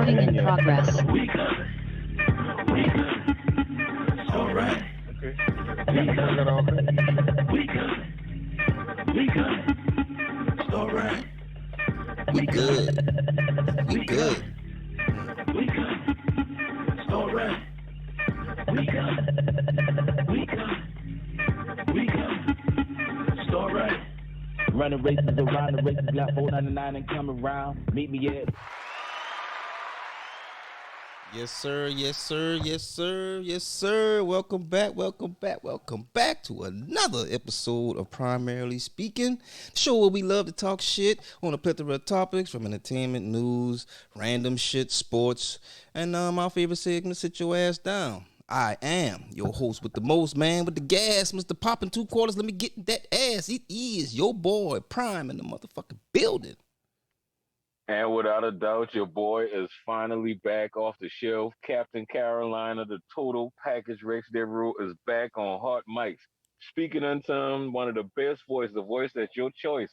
Recording in progress. All right. Okay. Turn that off. All right. We good. We good. All right. All right. Running races around the races, got 499 and come around. Meet me at. Yes, sir. Yes, sir. Yes, sir. Yes, sir. Welcome back. Welcome back. Welcome back to another episode of Primarily Speaking, the show where we love to talk shit on a plethora of topics from entertainment, news, random shit, sports, and our favorite segment, Sit Your Ass Down. I am your host with the most, man, with the gas, Mr. Poppin' Two Quarters. Let me get that ass. It is your boy, Prime, in the motherfucking building. And without a doubt, your boy is finally back off the shelf. Captain Carolina, the total package Rex Devereaux is back on Hot Mics. Speaking unto one of the best voices, the voice that's your choice.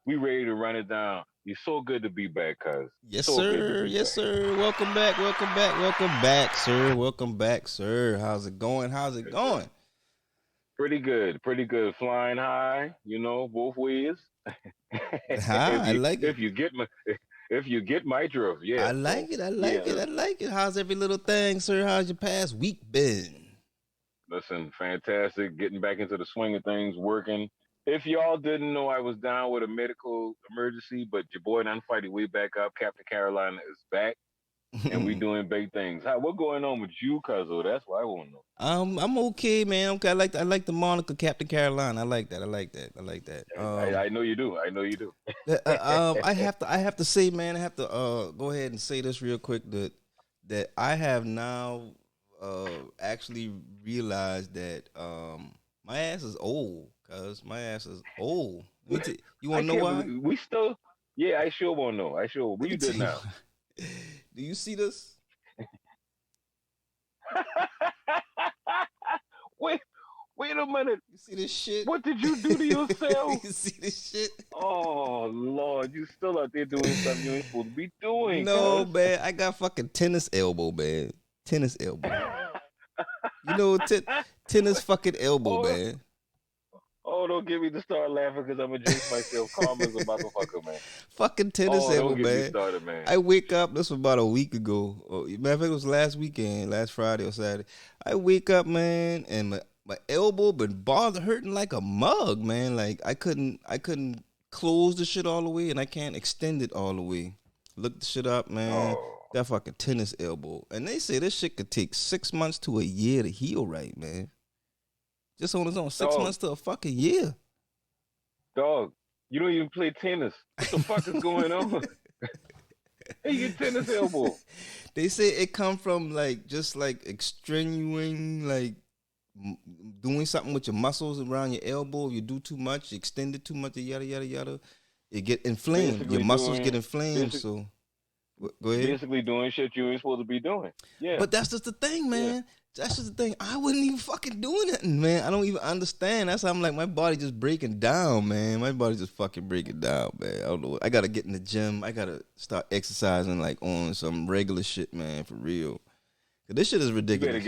We ready to run it down. You're so good to be back, cuz. Yes, so sir. Yes, sir. Welcome back. Welcome back. Welcome back, sir. Welcome back, sir. How's it going? How's it going? Pretty good. Pretty good. Flying high, both ways. I like it. If you get my drift, yeah. I like it. I like it. I like it. How's every little thing, sir? How's your past week been? Listen, fantastic. Getting back into the swing of things, working. If y'all didn't know, I was down with a medical emergency, but your boy done fighting way back up. Captain Carolina is back, and we doing big things. What going on with you, Cuzzo? That's what I want to know. I'm okay, man. Okay, I like the moniker Captain Carolina. I like that. I know you do. I have to say, man. I have to go ahead and say this real quick that I have now actually realized that my ass is old. Cause my ass is old. You want to know why? We still, yeah. I sure want to know. What you did now? Do you see this? Wait a minute. You see this shit? What did you do to yourself? You see this shit? Oh Lord, you still out there doing something you ain't supposed to be doing. No, man. I got fucking tennis elbow, man. Tennis elbow. You know, tennis fucking elbow, man. Oh, don't get me to start laughing because I'm going to jinx myself. Calm as a motherfucker, man. Fucking tennis elbow, don't get man. Me started, man. I wake up, this was about a week ago. Matter of fact, it was last Friday or Saturday. I wake up, man, and my elbow been hurting like a mug, man. Like I couldn't close the shit all the way, and I can't extend it all the way. Look the shit up, man. That fucking tennis elbow. And they say this shit could take 6 months to a year to heal right, man. Just on its own, 6 months to a fucking year. Dog, you don't even play tennis. What the fuck is going on? Hey, you get tennis elbow. They say it come from just extenuating, doing something with your muscles around your elbow. You do too much, you extend it too much, yada yada yada. It get inflamed. Basically your muscles get inflamed. So go ahead. Basically doing shit you ain't supposed to be doing. Yeah. But that's just the thing, man. Yeah. That's just the thing. I wasn't even fucking doing it, man. I don't even understand. That's how I'm like, my body just breaking down, man. My body just fucking breaking down, man. I don't know. I gotta get in the gym. I gotta start exercising on some regular shit, man, for real. This shit is ridiculous.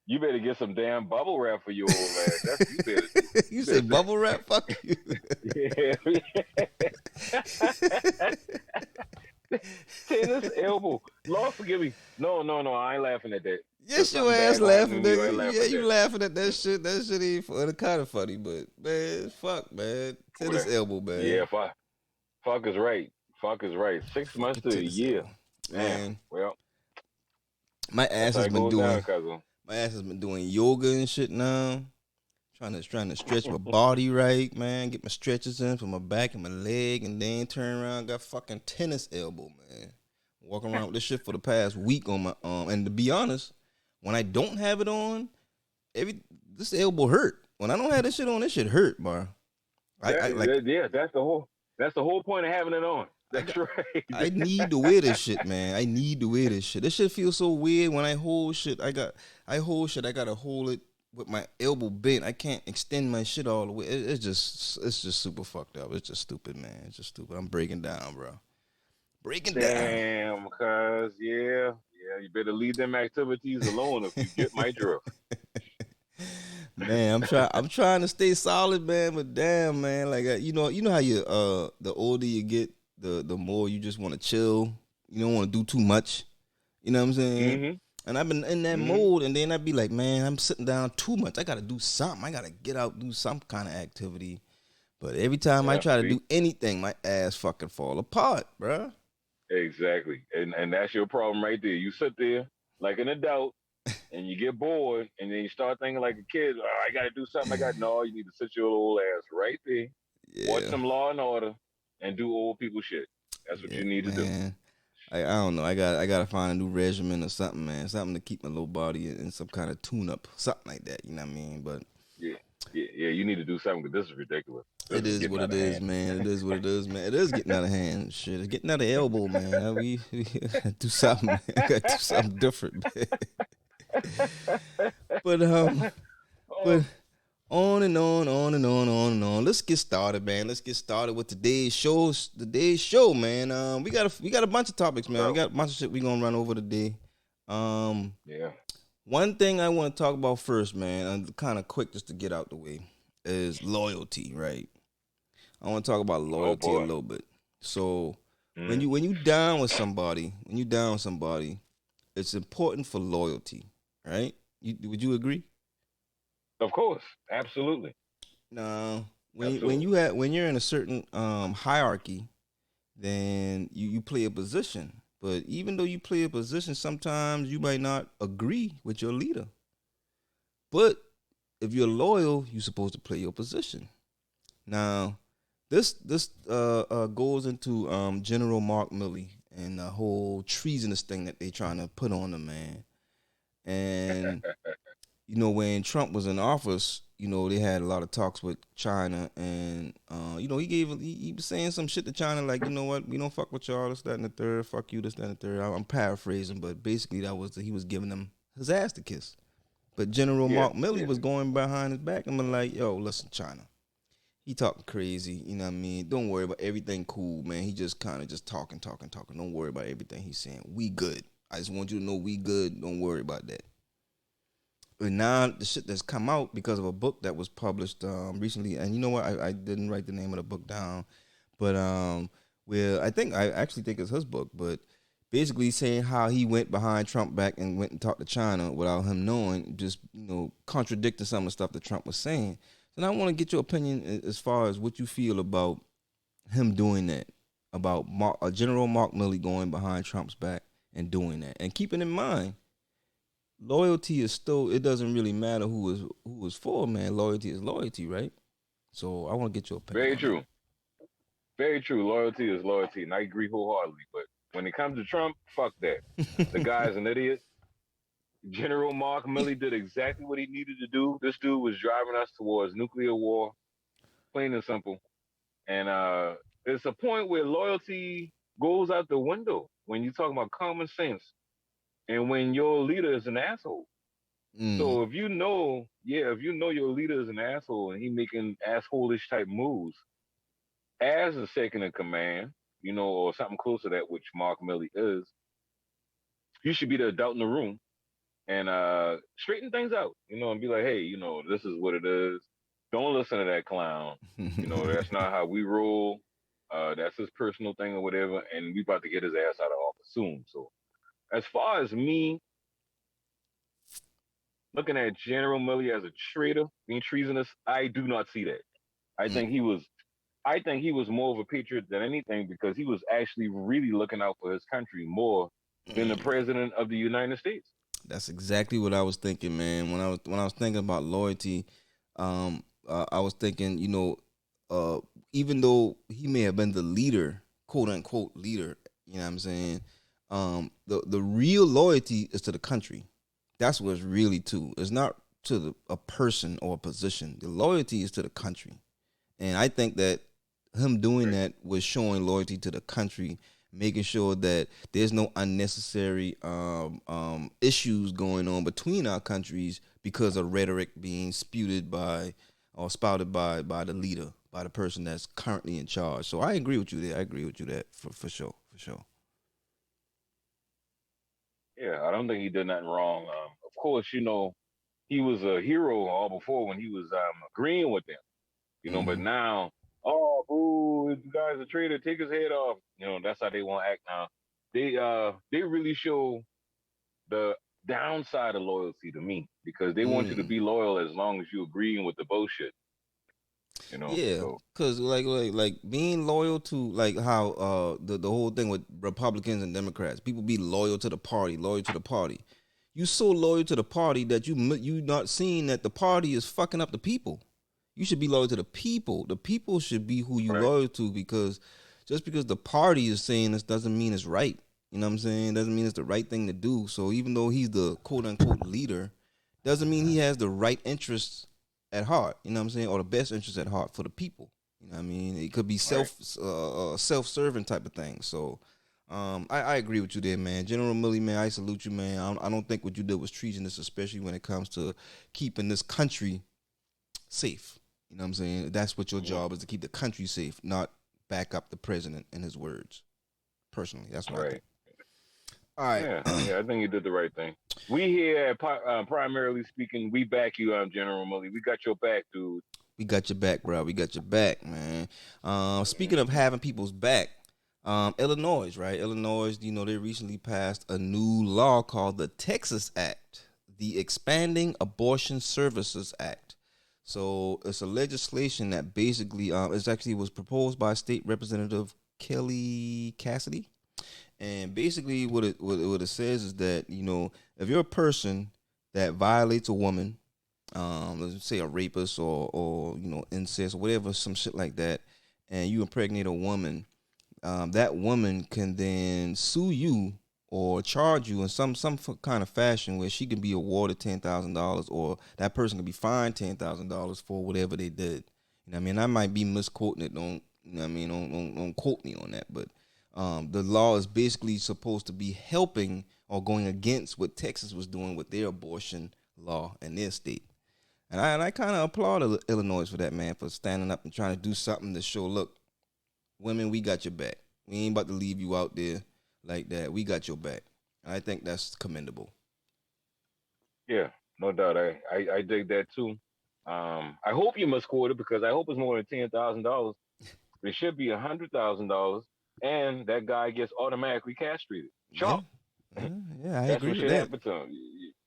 You better get some damn bubble wrap for your old ass. That's you better. You say bubble wrap? Fuck you. Yeah. Tennis elbow. Lord forgive me. No, I ain't laughing at that. Yes, your ass laughing, nigga. Yeah, you laughing at that shit. That shit ain't kind of funny, but man, fuck, man. Tennis elbow, man. Yeah, fuck is right. 6 months to a year, man. Well, my ass has been doing yoga and shit now. Trying to stretch my body right, man. Get my stretches in for my back and my leg, and then turn around, got fucking tennis elbow, man. Walking around with this shit for the past week on my arm. And to be honest, when I don't have it on, this elbow hurt. When I don't have this shit on, this shit hurt, bro. That's the whole point of having it on. That's right. I need to wear this shit, man. I need to wear this shit. This shit feels so weird when I hold shit. I gotta hold it with my elbow bent. I can't extend my shit all the way. It's just super fucked up. It's just stupid, man. It's just stupid. I'm breaking down, bro. Break it down. Damn, cuz, you better leave them activities alone if you get my drift. Man, I'm trying to stay solid, man. But damn, man, like you know how you the older you get, the more you just want to chill. You don't want to do too much. You know what I'm saying? Mm-hmm. And I've been in that mode, and then I'd be like, man, I'm sitting down too much. I got to do something. I got to get out, do some kind of activity. But every time I Yeah, try to see? do anything, my ass fucking fall apart, bruh. Exactly. And that's your problem right there. You sit there like an adult and you get bored and then you start thinking like a kid, oh, I gotta do something. No, you need to sit your old ass right there, watch Yeah, some Law and Order, and do old people shit. That's what yeah, you need to do. man. I don't know. I gotta find a new regimen or something, man. Something to keep my little body in some kind of tune up, something like that. You know what I mean? But Yeah. You need to do something because this is ridiculous. This it is is getting what out it of is, hand. man. It is what it is, man. It is getting out of hand. Shit, it's getting out of elbow, man. We gotta do something. Man. Gotta do something different, man. But Oh, but on and on, on and on, on and on. Let's get started, man. Let's get started with today's show. Today's show, man. We got a bunch of topics, man. We got a bunch of shit we gonna run over today. yeah. One thing I want to talk about first, man, and kind of quick just to get out the way, is loyalty, right? I want to talk about loyalty a boy. little bit. So Mm. when you down with somebody, it's important for loyalty, right? Would you agree? Of course, absolutely. Now, Absolutely. when you're in a certain hierarchy, then you play a position. But even though you play a position, sometimes you might not agree with your leader. But if you're loyal, you're supposed to play your position. Now, this goes into General Mark Milley and the whole treasonous thing that they trying to put on the man. And you know, when Trump was in office, you know, they had a lot of talks with China, and you know, he was saying some shit to China like, you know what, we don't fuck with y'all, this, that, and the third, fuck you, this, that, and the third. I'm paraphrasing, but basically he was giving them his ass to kiss. But General Yeah, Mark Milley yeah. was going behind his back and been like, yo, listen, China, he talking crazy, you know what I mean? Don't worry about everything cool, man. He just kind of just talking. Don't worry about everything he's saying. We good. I just want you to know we good. Don't worry about that. But now the shit that's come out because of a book that was published recently, and you know what? I didn't write the name of the book down, but where I actually think it's his book, but basically saying how he went behind Trump back and went and talked to China without him knowing, just contradicting some of the stuff that Trump was saying. And I want to get your opinion as far as what you feel about him doing that, about General Mark Milley going behind Trump's back and doing that, and keeping in mind loyalty is still, it doesn't really matter who is for, man. Loyalty is loyalty, right? So I want to get your opinion Very on that. true. Very true. Loyalty is loyalty, and I agree wholeheartedly. But when it comes to Trump, fuck that. The guy's an idiot. General Mark Milley did exactly what he needed to do. This dude was driving us towards nuclear war, plain and simple. And there's a point where loyalty goes out the window when you talk about common sense and when your leader is an asshole. Mm, So if you know your leader is an asshole and he making assholeish type moves, as a second in command, or something close to that, which Mark Milley is, you should be the adult in the room and straighten things out, and be like, hey, this is what it is. Don't listen to that clown. That's not how we roll. That's his personal thing or whatever, and we about to get his ass out of office soon. So as far as me looking at General Milley as a traitor, being treasonous, I do not see that. I mm, think he was I think he was more of a patriot than anything because he was actually really looking out for his country more than the mm. president of the United States. That's exactly what I was thinking, man. When I was thinking about loyalty, I was thinking, even though he may have been the leader, quote unquote leader, you know what I'm saying? The real loyalty is to the country. That's what it's really to. It's not to a person or a position. The loyalty is to the country. And I think that him doing Right. that was showing loyalty to the country, making sure that there's no unnecessary issues going on between our countries because of rhetoric being spewed by or spouted by the leader, by the person that's currently in charge. So I agree with you there. I agree with you that for sure, for sure. Yeah, I don't think he did nothing wrong. Of course, he was a hero all before when he was agreeing with them. But Mm-hmm. now, oh, boo, this guy's a traitor. Take his head off. That's how they want to act now. They really show the downside of loyalty to me because they want you to Mm. be loyal as long as you agreeing with the bullshit. Yeah, So cause like being loyal to like how the whole thing with Republicans and Democrats, people be loyal to the party, loyal to the party. You so loyal to the party that you not seeing that the party is fucking up the people. You should be loyal to the people. The people should be who you right, loyal to because just because the party is saying this doesn't mean it's right. You know what I'm saying? Doesn't mean it's the right thing to do. So even though he's the quote unquote leader, doesn't mean he has the right interests at heart. You know what I'm saying? Or the best interests at heart for the people. You know what I mean? It could be right. self-serving type of thing. So I agree with you there, man. General Milley, man, I salute you, man. I don't think what you did was treasonous, especially when it comes to keeping this country safe. You know what I'm saying? That's what your Yeah, job is, to keep the country safe, not back up the president and his words. Personally, that's what I think. right. All right. Yeah. I think you did the right thing. We here at primarily speaking, we back you, General Mully. We got your back, dude. We got your back, bro. We got your back, man. Speaking of Mhm. having people's back, Illinois, right? Illinois, they recently passed a new law called the Texas Act, the Expanding Abortion Services Act. So it's a legislation that basically, it's actually was proposed by State Representative Kelly Cassidy, and basically what it says is that if you're a person that violates a woman, let's say a rapist or incest or whatever, some shit like that, and you impregnate a woman, that woman can then sue you or charge you in some kind of fashion where she can be awarded $10,000 or that person can be fined $10,000 for whatever they did. You know what I mean? I might be misquoting it. Don't you know what I mean? Don't quote me on that. But the law is basically supposed to be helping or going against what Texas was doing with their abortion law in their state. And I kind of applaud Illinois for that, man, for standing up and trying to do something to show, look, women, we got your back. We ain't about to leave you out there like that. We got your back. And I think that's commendable. Yeah, no doubt. I dig that too. I hope you must quote it because I hope it's more than $10,000. It should be $100,000, and that guy gets automatically castrated. Yeah, Chop. yeah, I That's agree what with should that. happen to him.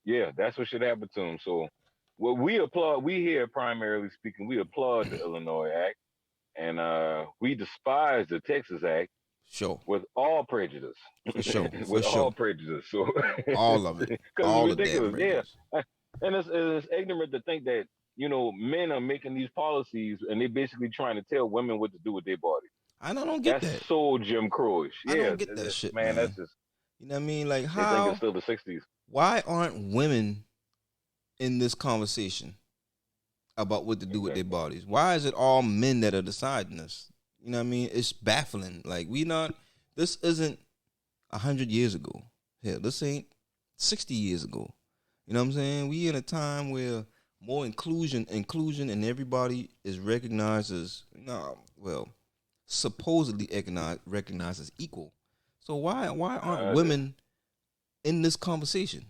Yeah, that's what should happen to him. So, what we applaud, we here primarily speaking, we applaud the Illinois Act, and we despise the Texas Act Sure, with all prejudice, for sure, for with all sure. prejudice. So, All of it, because it's all the damn ridiculous. Yeah, prejudice. and it's ignorant to think that men are making these policies and they basically trying to tell women what to do with their body. I don't get That's that. so Jim Crowish. I Yeah, don't get that shit, man, that's man. just You know what I mean? Like, they think it's how? still the '60s. Why aren't women in this conversation about what to do with their Exactly. bodies? Why is it all men that are deciding this? You know what I mean? It's baffling. Like, we not. This isn't 100 years ago. Hell, this ain't 60 years ago. You know what I'm saying? We in a time where more inclusion, and everybody is recognized as well, supposedly recognized as equal. So why aren't That's it. women in this conversation?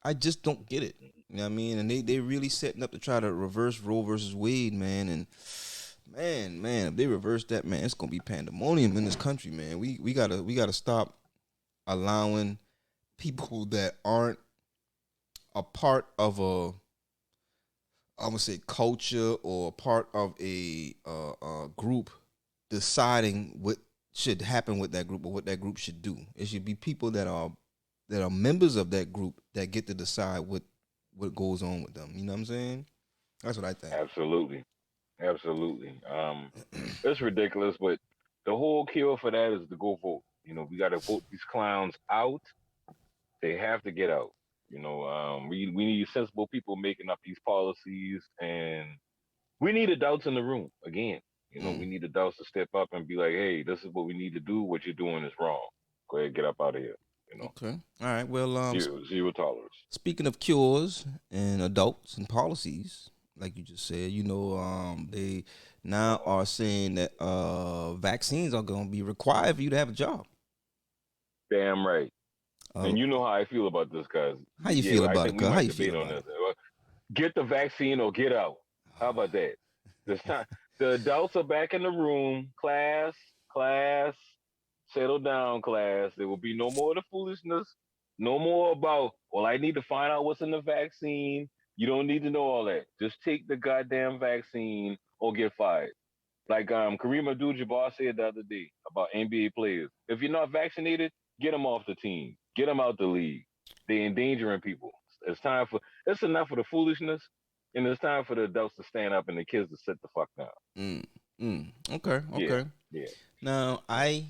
I just don't get it. You know what I mean? And they really setting up to try to reverse Roe versus Wade, man. And man, if they reverse that, man, it's gonna be pandemonium in this country, man. We gotta stop allowing people that aren't a part of a, I'm gonna say, culture or a part of a group deciding what should happen with that group or what that group should do. It should be people that are members of that group that get to decide what goes on with them. You know what I'm saying? That's what I think. Absolutely, absolutely. It's ridiculous, but the whole cure for that is to go vote. We got to vote these clowns out. They have to get out. We need sensible people making up these policies, and we need adults in the room again. We Mm. need adults to step up and be like, "Hey, this is what we need to do. What you're doing is wrong. Go ahead, get up out of here." Okay. All right. Well, Zero tolerance. speaking of cures and adults and policies, like you just said, they now are saying that vaccines are going to be required for you to have a job. Damn right. And you know how I feel about this, guys. How you Yeah, feel I about think it, we cuz? How might you debate feel on about this. it? Get the vaccine or get out. How about that? This time, the adults are back in the room. Class, settle down, class. There will be no more of the foolishness. No more about, well, I need to find out what's in the vaccine. You don't need to know all that. Just take the goddamn vaccine or get fired. Like Kareem Abdul-Jabbar said the other day about NBA players. If you're not vaccinated, get them off the team. Get them out the league. They're endangering people. It's time for. It's enough of the foolishness, and it's time for the adults to stand up and the kids to sit the fuck down. Okay, Yeah, okay. yeah, Now, yeah.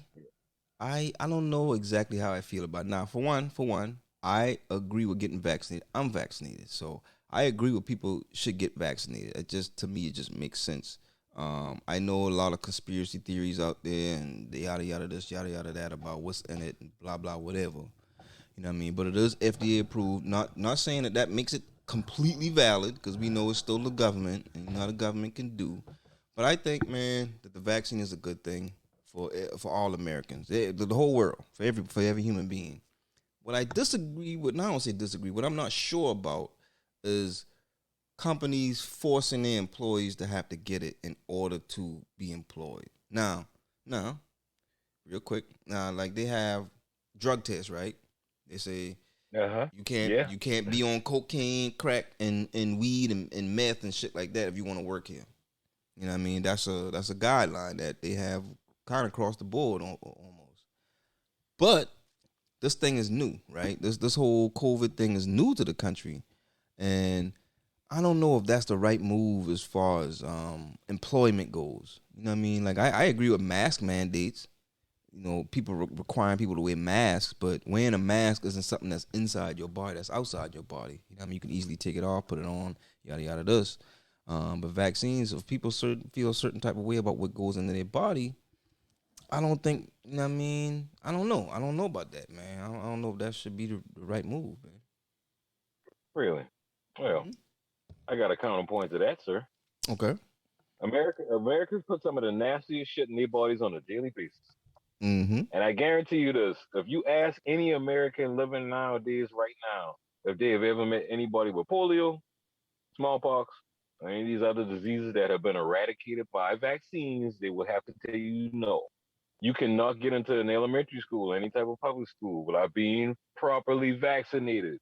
I don't know exactly how I feel about it. Now. For one, I agree with getting vaccinated. I'm vaccinated, so I agree with people should get vaccinated. It just to me, it just makes sense. I know a lot of conspiracy theories out there and the yada yada this, yada yada that about what's in it and blah blah whatever. You know what I mean? But it is FDA approved. Not saying that makes it completely valid because we know it's still the government and you know the government can do. But I think, man, that the vaccine is a good thing for all Americans, the whole world, for every human being. What I disagree with, now I don't say disagree. What I'm not sure about is companies forcing their employees to have to get it in order to be employed. Now, real quick, now like they have drug tests, right? They say Uh huh. you can't Yeah. you can't be on cocaine, crack, and weed and meth and shit like that if you want to work here. You know what I mean? That's a guideline that they have kind of across the board almost. But this thing is new, right? This whole COVID thing is new to the country, and I don't know if that's the right move as far as employment goes. You know what I mean? Like I agree with mask mandates. You know, people requiring people to wear masks, but wearing a mask isn't something that's inside your body, that's outside your body. You know what I mean? You can easily take it off, put it on, yada yada this. But vaccines, if people feel a certain type of way about what goes into their body, I don't think, you know what I mean? I don't know. I don't know about that, man. I don't know if that should be the right move, man. Really. Well, I got a counterpoint to that, sir. Okay. Americans put some of the nastiest shit in their bodies on a daily basis. Mm-hmm. And I guarantee you this: if you ask any American living nowadays, right now, if they have ever met anybody with polio, smallpox, or any of these other diseases that have been eradicated by vaccines, they will have to tell you no. You cannot get into an elementary school, any type of public school, without being properly vaccinated.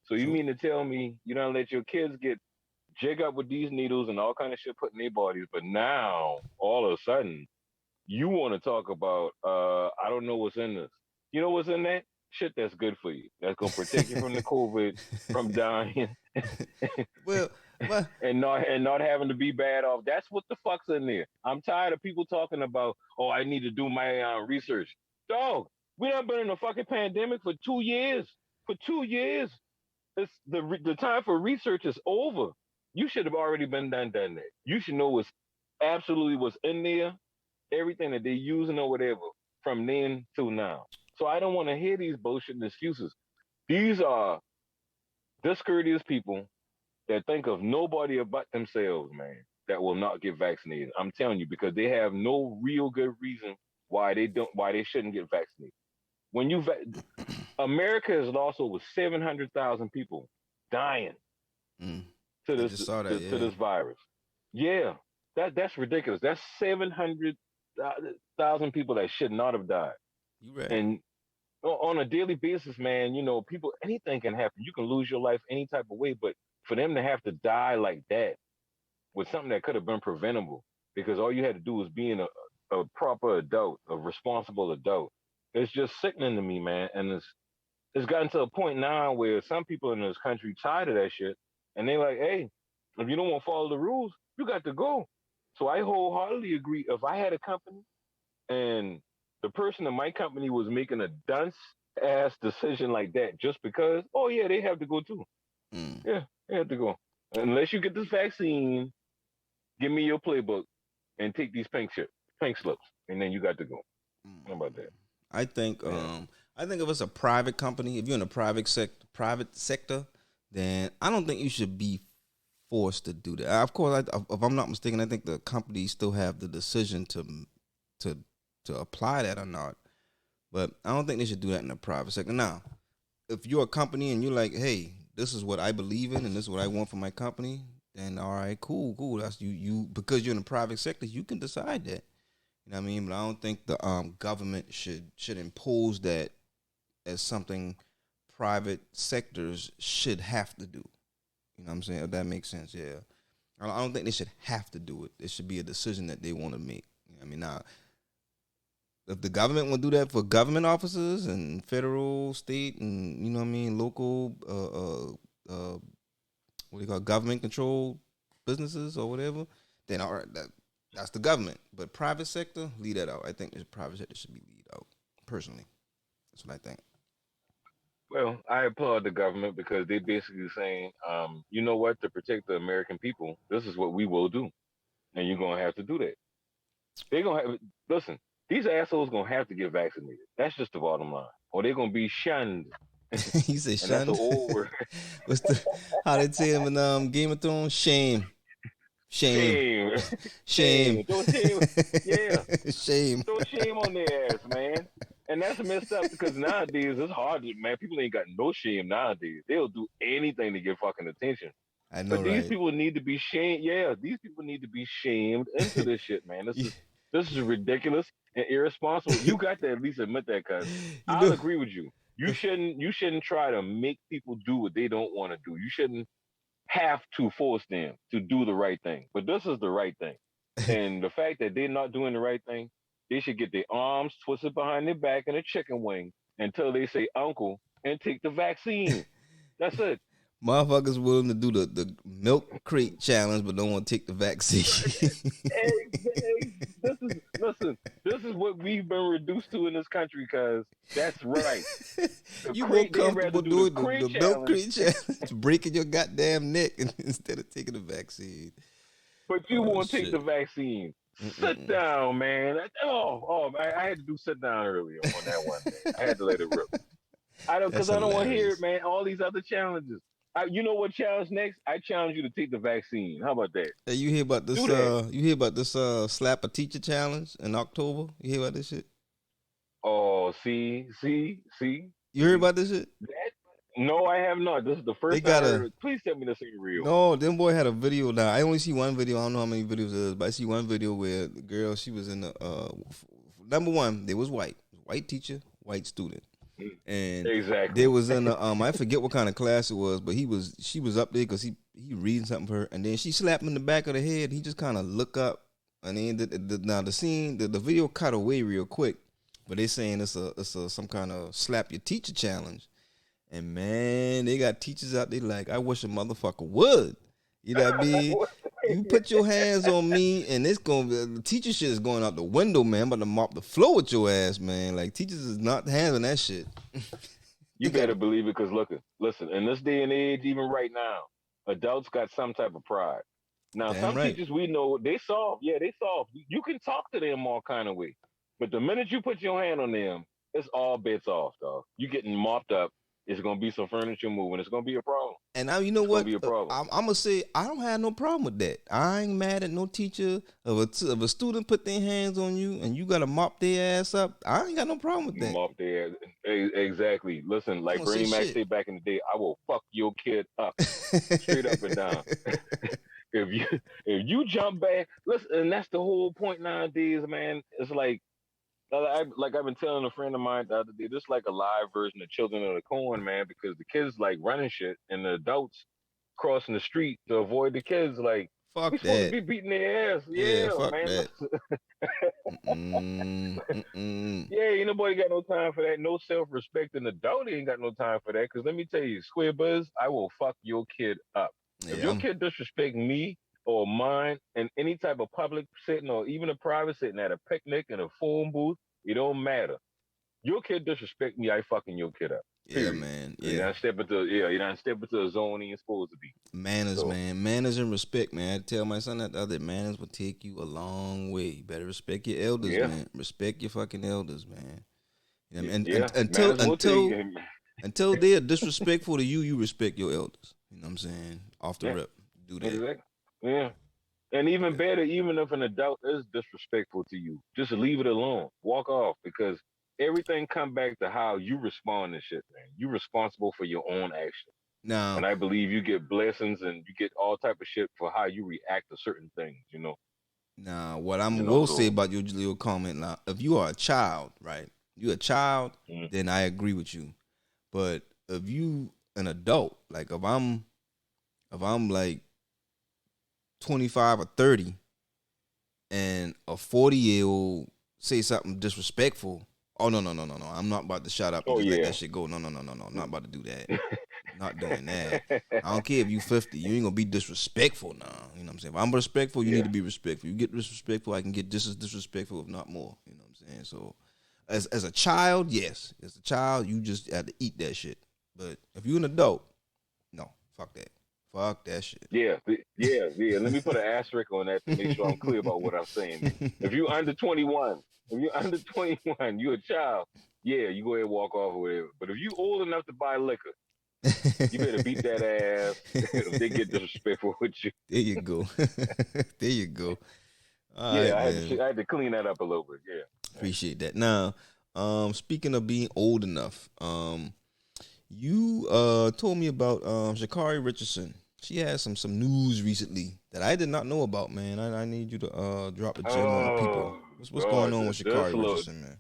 So you True. mean to tell me you don't let your kids get jig up with these needles and all kind of shit put in their bodies, but now all of a sudden you want to talk about I don't know what's in this. You know what's in that? Shit that's good for you. That's gonna protect you from the COVID, from dying, Well, well, and not having to be bad off. That's what the fuck's in there. I'm tired of people talking about, oh, I need to do my research. Dog, we done been in a fucking pandemic for 2 years. For 2 years, it's the time for research is over. You should have already been done that. You should know what's absolutely what's in there, everything that they're using or whatever from then to now. So I don't want to hear these bullshit excuses. These are discourteous people that think of nobody but themselves, man, that will not get vaccinated. I'm telling you, because they have no real good reason why they shouldn't get vaccinated. When America has lost over 700,000 people dying mm, to I this just saw that. to Yeah, this virus. Yeah, that's ridiculous. That's 700,000 people that should not have died. you right. And on a daily basis, man, people, anything can happen. You can lose your life any type of way, but for them to have to die like that with something that could have been preventable, because all you had to do was being a proper adult, a responsible adult. It's just sickening to me, man. And it's gotten to a point now where some people in this country tired of that shit, and they like, hey, if you don't want to follow the rules, you got to go. So I wholeheartedly agree. If I had a company and the person in my company was making a dunce ass decision like that just because, oh yeah, they have to go too. Mm. Yeah, they have to go. Unless you get this vaccine, give me your playbook and take these pink slips, and then you got to go. How about that? I think Yeah. I think if it's a private company, if you're in a private sector, then I don't think you should be forced to do that. Of course, if I'm not mistaken, I think the companies still have the decision to to apply that or not. But I don't think they should do that in the private sector. Now, if you're a company and you're like, hey, this is what I believe in and this is what I want for my company, then all right, cool. That's you because you're in the private sector, you can decide that. You know what I mean? But I don't think the government should impose that as something private sectors should have to do. You know what I'm saying? If that makes sense, yeah. I don't think they should have to do it. It should be a decision that they want to make. You know what I mean, now, if the government will do that for government officers and federal, state, and you know what I mean, local, what do you call it, government controlled businesses or whatever, then all right, that's the government. But private sector, leave that out. I think the private sector should be leave out. Personally, that's what I think. Well, I applaud the government because they basically saying, you know what, to protect the American people, this is what we will do, and you're gonna have to do that. They're gonna have listen. These assholes gonna have to get vaccinated. That's just the bottom line, or they're gonna be shunned, You say and that's an shunned. old word. What's the how they tell him in Game of Thrones? Shame, shame, Shame, shame, shame, throw shame, yeah, shame. throw shame on their ass, man. And that's messed up because nowadays it's hard, man. People ain't got no shame nowadays. They'll do anything to get fucking attention. I know, But these right? people need to be shamed. Yeah, these people need to be shamed into this shit, man. you, This is ridiculous and irresponsible. You got to at least admit that, cuz you I'll know, agree with you. You shouldn't try to make people do what they don't want to do. You shouldn't have to force them to do the right thing. But this is the right thing. And the fact that they're not doing the right thing, they should get their arms twisted behind their back in a chicken wing until they say uncle and take the vaccine. That's it. motherfuckers willing to do the milk crate challenge, but don't want to take the vaccine. Hey, this is listen. This is what we've been reduced to in this country, cause that's right. You more They'd rather comfortable do doing the the crate milk challenge, crate challenge, breaking your goddamn neck instead of taking the vaccine. but you Oh won't take shit. the vaccine. Sit Mm-mm. down, man. I had to do sit down earlier on that one day. I had to let it rip. I don't, cause That's I don't want to hear it, hilarious. man. All these other challenges. You know what challenge next? I challenge you to take the vaccine. How about that? Hey, you hear about this? Do that. You hear about this? Slap a teacher challenge in October. You hear about this shit? Oh, see. You heard about this shit? That? No, I have not. This is the They first I got heard a of it. Please tell me this ain't real. no. Them boy had a video now. I only see one video. I don't know how many videos it is, but I see one video where the girl she was in the number one. They was white teacher, white student, and Exactly. they was in the I forget what kind of class it was, but she was up there because he reading something for her, and then she slapped him in the back of the head. He just kind of look up, and then now the scene the video cut away real quick, but they saying it's a some kind of slap your teacher challenge. And man, they got teachers out there like, I wish a motherfucker would. You know what I mean? You put your hands on me, and it's gonna the teacher shit is going out the window, man. I'm about to mop the floor with your ass, man. Like teachers is not handling that shit. You They got better believe it, because listen, in this day and age, even right now, adults got some type of pride. Now, damn some right. teachers we know, they soft. Yeah, they soft. You can talk to them all kind of way. But the minute you put your hand on them, it's all bets off, dog. You getting mopped up. It's gonna be some furniture moving. It's gonna be a problem. And now you know It's gonna what? be a problem. I'm gonna say I don't have no problem with that. I ain't mad at no teacher of a student put their hands on you and you gotta mop their ass up. I ain't got no problem with that. Mop there. Exactly. Listen, I like don't say Bernie Mac shit. said back in the day, I will fuck your kid up straight up and down. if you if you jump back, listen, and that's the whole point nowadays, man. It's like I've been telling a friend of mine the other day, this is like a live version of Children of the Corn, man, because the kids like running shit and the adults crossing the street to avoid the kids. Like we Fuck supposed to that. be beating their ass, Yeah, yeah, fuck man. that. Mm-mm, mm-mm. Yeah, ain't nobody got no time for that. No self-respecting adult ain't got no time for that. Cause let me tell you, Square Buzz, I will fuck your kid up. If Yeah, your kid disrespect me or mine in any type of public setting or even a private setting at a picnic in a phone booth, it don't matter. Your kid disrespect me, I fucking your kid up. yeah, Period. man. You Yeah. don't step into you don't step into a zone he ain't supposed to be. Manners, So man. Manners and respect, man. I tell my son that the other manners will take you a long way. You better respect your elders, yeah, man. Respect your fucking elders, man. You know what I mean? yeah. Until Manners will take until they are disrespectful to you, you respect your elders. You know what I'm saying? Off the yeah, rip, do that. exactly. Yeah. And even Yeah. better, even if an adult is disrespectful to you, just leave it alone. Walk off because everything come back to how you respond to shit, man. You responsible for your own action. Now, And I believe you get blessings and you get all type of shit for how you react to certain things, what I You know, will say so about your little comment now, if you are a child, right? You a child, mm, then I agree with you. But if you an adult, like if I'm like 25 or 30 and a 40-year-old say something disrespectful, oh no. I'm not about to shut up and oh just let yeah. that shit go. No. I'm not about to do that. Not doing that. I don't care if you 50. You ain't gonna be disrespectful now. You know what I'm saying? If I'm respectful, you need Yeah. to be respectful. You get disrespectful, I can get just as disrespectful, if not more. You know what I'm saying? So as a child, yes. As a child, you just have to eat that shit. But if you're an adult, no. Fuck that. Fuck that shit. Yeah. Let me put an asterisk on that to make sure I'm clear about what I'm saying. If you under 21, if you're under 21, you a child. Yeah, you go ahead and walk off or whatever. But if you old enough to buy liquor, you better beat that ass if they get disrespectful with you. There you go. There you go. All Yeah, right, man. I had to clean that up a little bit. Yeah. Appreciate that. Now, speaking of being old enough, you told me about Shakari Richardson. She had some news recently that I did not know about, man. I need you to drop a gem on the people. Oh What's going God, on with Shakari Richardson, man?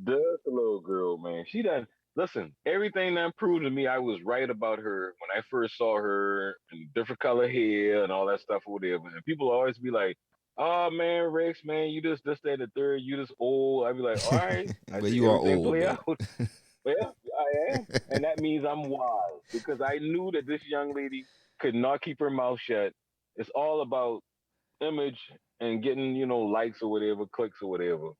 this little girl, man. She done listen. Everything that proved to me, I was right about her when I first saw her and different color hair and all that stuff or whatever. And people always be like, "Oh man, Rex, man, you just this, that, and the third. You just old." I be like, "All right." I But see you are everything old, play but out. Well, I am, and that means I'm wise because I knew that this young lady could not keep her mouth shut. It's all about image and getting, likes or whatever, clicks or whatever.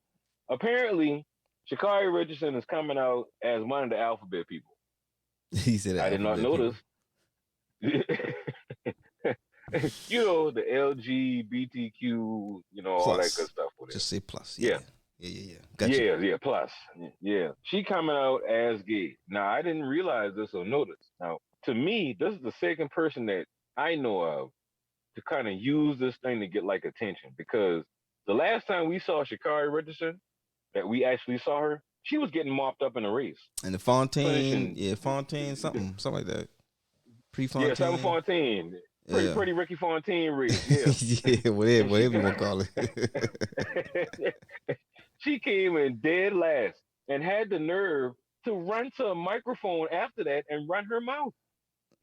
Apparently, Shakari Richardson is coming out as one of the alphabet people. he said the I did not alphabet know people. this. The LGBTQ, all that good Plus. stuff with it. Just say plus. Yeah. Yeah. Yeah. Gotcha. Yeah, plus. Yeah. She coming out as gay. Now, I didn't realize this or notice. Now, to me, this is the second person that I know of to kind of use this thing to get like attention because the last time we saw Shakari Richardson, that we actually saw her, she was getting mopped up in a race, And the Fontaine, finishing. yeah, Fontaine, something like that. Pre Yeah, Seven Fontaine. Fontaine, Yeah. pretty Ricky Fontaine race. Yeah, Yeah, whatever, and she whatever you want to call it. she came in dead last and had the nerve to run to a microphone after that and run her mouth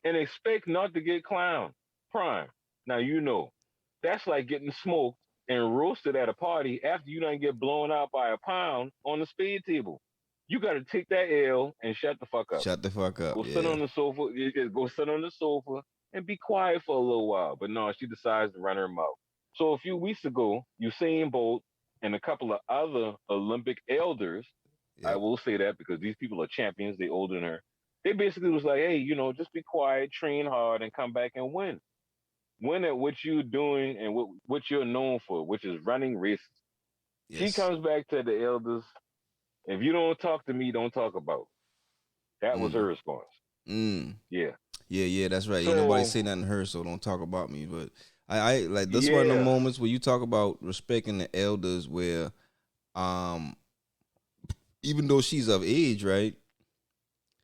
and expect not to get clowned. Prime. Now that's like getting smoked and roasted at a party after you don't get blown out by a pound on the speed table. You got to take that L and shut the fuck up. Shut the fuck up. Go sit Yeah. on the sofa. You just go sit on the sofa and be quiet for a little while. But no, she decides to run her mouth. So a few weeks ago, Usain Bolt and a couple of other Olympic elders, I Yep. will say that because these people are champions, they older than her. They basically was like, hey, just be quiet, train hard, and come back and win. Win at what you're doing and what you're known for, which is running races. She Yes. comes back to the elders. If you don't talk to me, don't talk about. That was her Mm. response. Mm. Yeah. Yeah, that's right. Ain't nobody So say nothing to her, so don't talk about me. But I like this one of the yeah. moments where you talk about respecting the elders where um even though she's of age, right?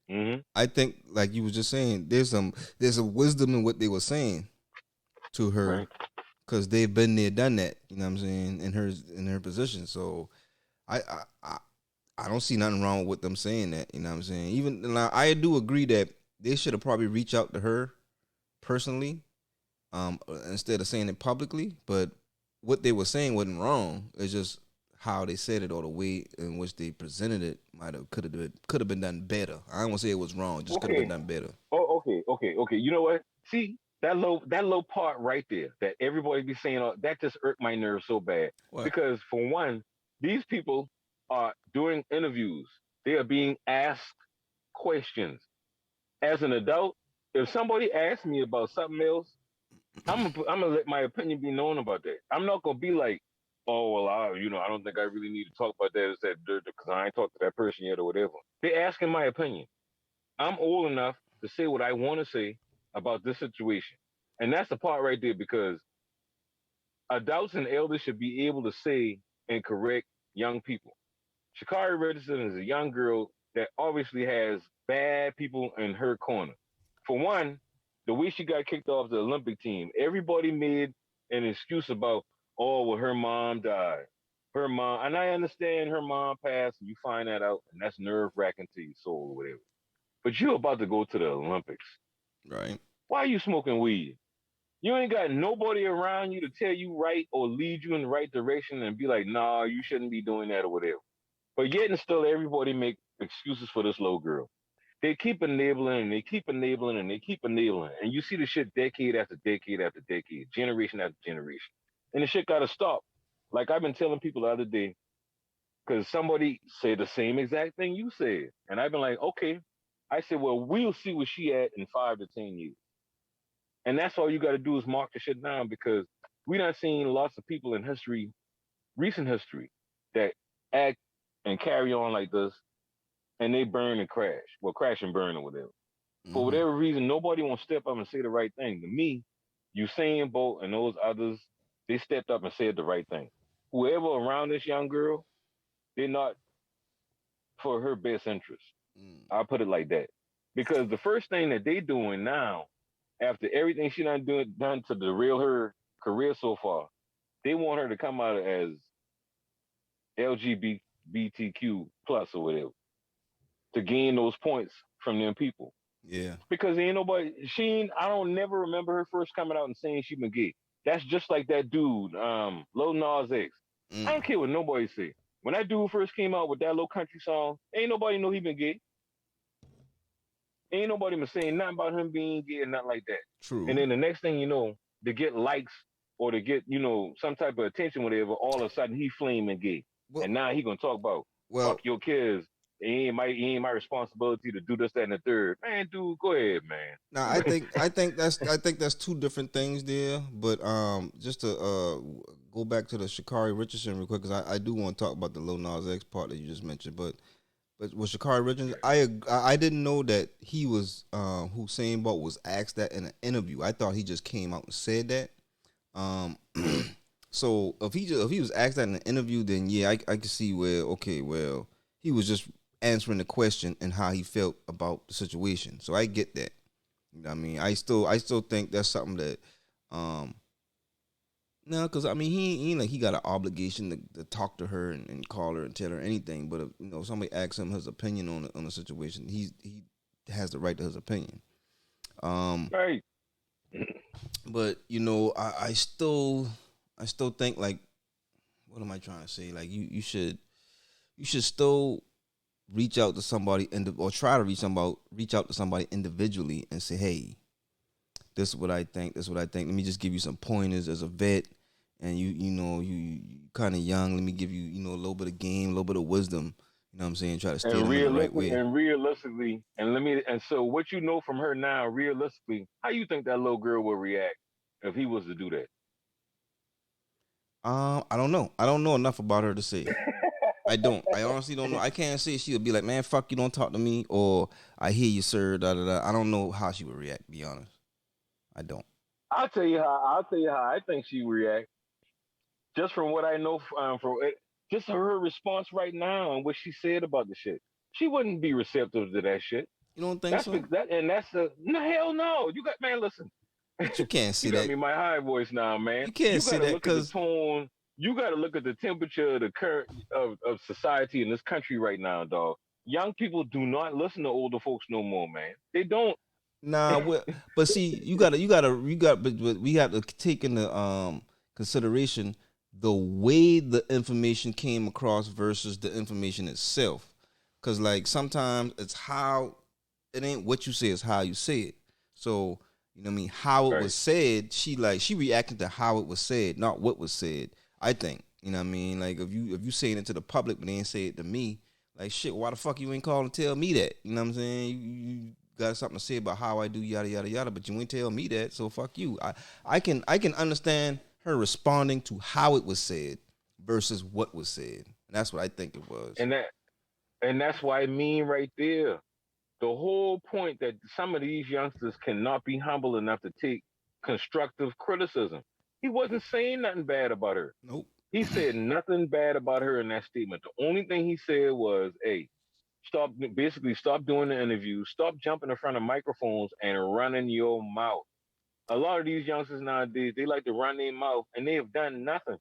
Hmm. I think like you was just saying, there's a wisdom in what they were saying to her Right. because they've been there, done that. You know what I'm saying in her position. So I I I, I don't see nothing wrong with them saying that. You know what I'm saying. Even now, I do agree that they should have probably reached out to her personally, instead of saying it publicly. But what they were saying wasn't wrong. It's just how they said it or the way in which they presented it could have been done better. I don't want to say it was wrong. It just could have been Okay. done better. Oh, okay. You know what? See that little part right there that everybody be saying that just irked my nerves so bad What? because for one, these people are doing interviews. They are being asked questions. As an adult, if somebody asks me about something else, I'm gonna let my opinion be known about that. I'm not gonna be like, oh well, I don't think I really need to talk about that because I ain't talked to that person yet or whatever. They asking my opinion. I'm old enough to say what I want to say about this situation, and that's the part right there because adults and elders should be able to say and correct young people. Shakari Richardson is a young girl that obviously has bad people in her corner. For one, the way she got kicked off the Olympic team, everybody made an excuse about, oh, well, her mom died. Her mom, and I understand her mom passed, and you find that out, and that's nerve wracking to your soul or whatever. But you're about to go to the Olympics. Right. Why are you smoking weed? You ain't got nobody around you to tell you right or lead you in the right direction and be like, nah, you shouldn't be doing that or whatever. But yet and still, everybody make excuses for this little girl. They keep enabling and they keep enabling and they keep enabling. And you see the shit decade after decade after decade, generation after generation. And the shit got to stop. Like I've been telling people the other day, because somebody said the same exact thing you said. And I've been like, okay. I said, well, we'll see where she at in 5 to 10 years. And that's all you got to do is mark the shit down because we done seen lots of people in history, recent history, that act and carry on like this and they burn and crash. Well, crash and burn or whatever. For Mm-hmm. whatever reason, nobody won't step up and say the right thing. To me, Usain Bolt and those others, they stepped up and said the right thing. Whoever around this young girl, they're not for her best interest. Mm. I'll put it like that. Because the first thing that they doing now, after everything she done to derail her career so far, they want her to come out as LGBTQ plus or whatever to gain those points from them people. Yeah. Because ain't nobody I don't never remember her first coming out and saying she been gay. That's just like that dude, Lil Nas X. I Mm. don't care what nobody say. When that dude first came out with that little country song, ain't nobody know he been gay. Ain't nobody been saying nothing about him being gay and nothing like that. And True. then the next thing you know, to get likes or to get, some type of attention, whatever, all of a sudden he flaming gay. Well, And now he gonna talk about fuck well, your kids. It ain't my responsibility to do this, that, and the third. Man, dude, go ahead, man. now I think that's two different things there. But just to go back to the Shakari Richardson real quick, because I do want to talk about the Lil Nas X part that you just mentioned. But with Shakari Richardson, I didn't know that he was Hussein Bolt was asked that in an interview. I thought he just came out and said that. Um, so if he was asked that in an interview, then yeah, I could see where okay, well he was just answering the question and how he felt about the situation. So I get that. You know what I mean, I still think that's something that um no, because I mean he ain't like he got an obligation to talk to her and call her and tell her anything. But if somebody asks him his opinion on the situation, he has the right to his opinion. Um, Right. but I still think like what am I trying to say? Like you should still reach out to somebody or try to reach out to somebody individually and say, hey, this is what I think. This is what I think. Let me just give you some pointers as a vet, and you kind of young. Let me give you a little bit of game, a little bit of wisdom. You know what I'm saying? Try to steer them in the right way. Realistically, and so what you know from her now, realistically, how you think that little girl will react if he was to do that? I don't know. I don't know enough about her to say. I don't. I honestly don't know. I can't say she would be like, man, fuck you, don't talk to me, or I hear you, sir. Da da da. I don't know how she would react. To be honest, I don't. I'll tell you how I think she would react. Just from what I know from it, just her response right now and what she said about the shit. She wouldn't be receptive to that shit. You don't think That's so? that's the no hell no. You got man, listen. But you can't see You got that. me my high voice now, man. You can't You see got to that look at the because tone. You got to look at the temperature of the current of society in this country right now, dog. Young people do not listen to older folks no more, man. They don't. nah. But see, but we have to take into consideration the way the information came across versus the information itself. Cause like sometimes it's how it ain't what you say, it's how you say it. So you know what I mean, how it Right. was said, she reacted to how it was said, not what was said. I think. You know what I mean? Like if you saying it to the public but they ain't say it to me, like shit, why the fuck you ain't call and tell me that? You know what I'm saying? You got something to say about how I do yada yada yada, but you ain't tell me that, so fuck you. I can understand her responding to how it was said versus what was said. And that's what I think it was. And that's why I mean right there. The whole point that some of these youngsters cannot be humble enough to take constructive criticism. He wasn't saying nothing bad about her. Nope. He said nothing bad about her in that statement. The only thing he said was, "Hey, stop doing the interviews, stop jumping in front of microphones and running your mouth." A lot of these youngsters nowadays, they like to run their mouth and they have done nothing.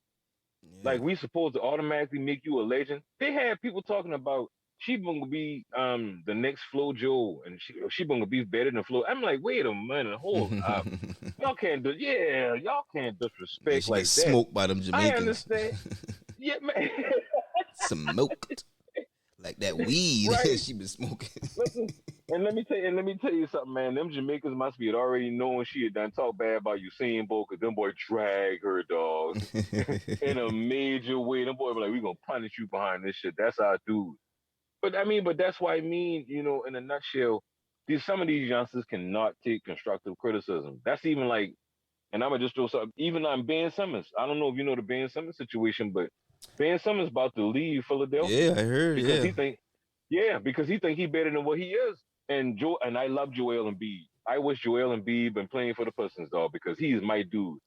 Yeah. Like we supposed to automatically make you a legend. They had people talking about she gonna be the next FloJo and she gonna be better than Flo. I'm like, wait a minute, hold up. Y'all can't Man, disrespect she get like that. smoked by them I Jamaicans. understand. Yeah, man. Smoked. Like that weed Right. she been smoking. Listen, let me tell you something, man. Them Jamaicans must be already knowing she had done talk bad about Usain Bolt, cause them boy drag her dog in a major way. Them boy be like, we gonna punish you behind this shit. That's our dude. But I mean, but that's why I mean, in a nutshell, some of these youngsters cannot take constructive criticism. That's even like, and I'm gonna just throw something. Even on Ben Simmons, I don't know if you know the Ben Simmons situation, but Ben Simmons about to leave Philadelphia Yeah, I heard. because Yeah. because he think he better than what he is. And I love Joel Embiid. I wish Joel Embiid been playing for the Pistons, dog, because he is my dude.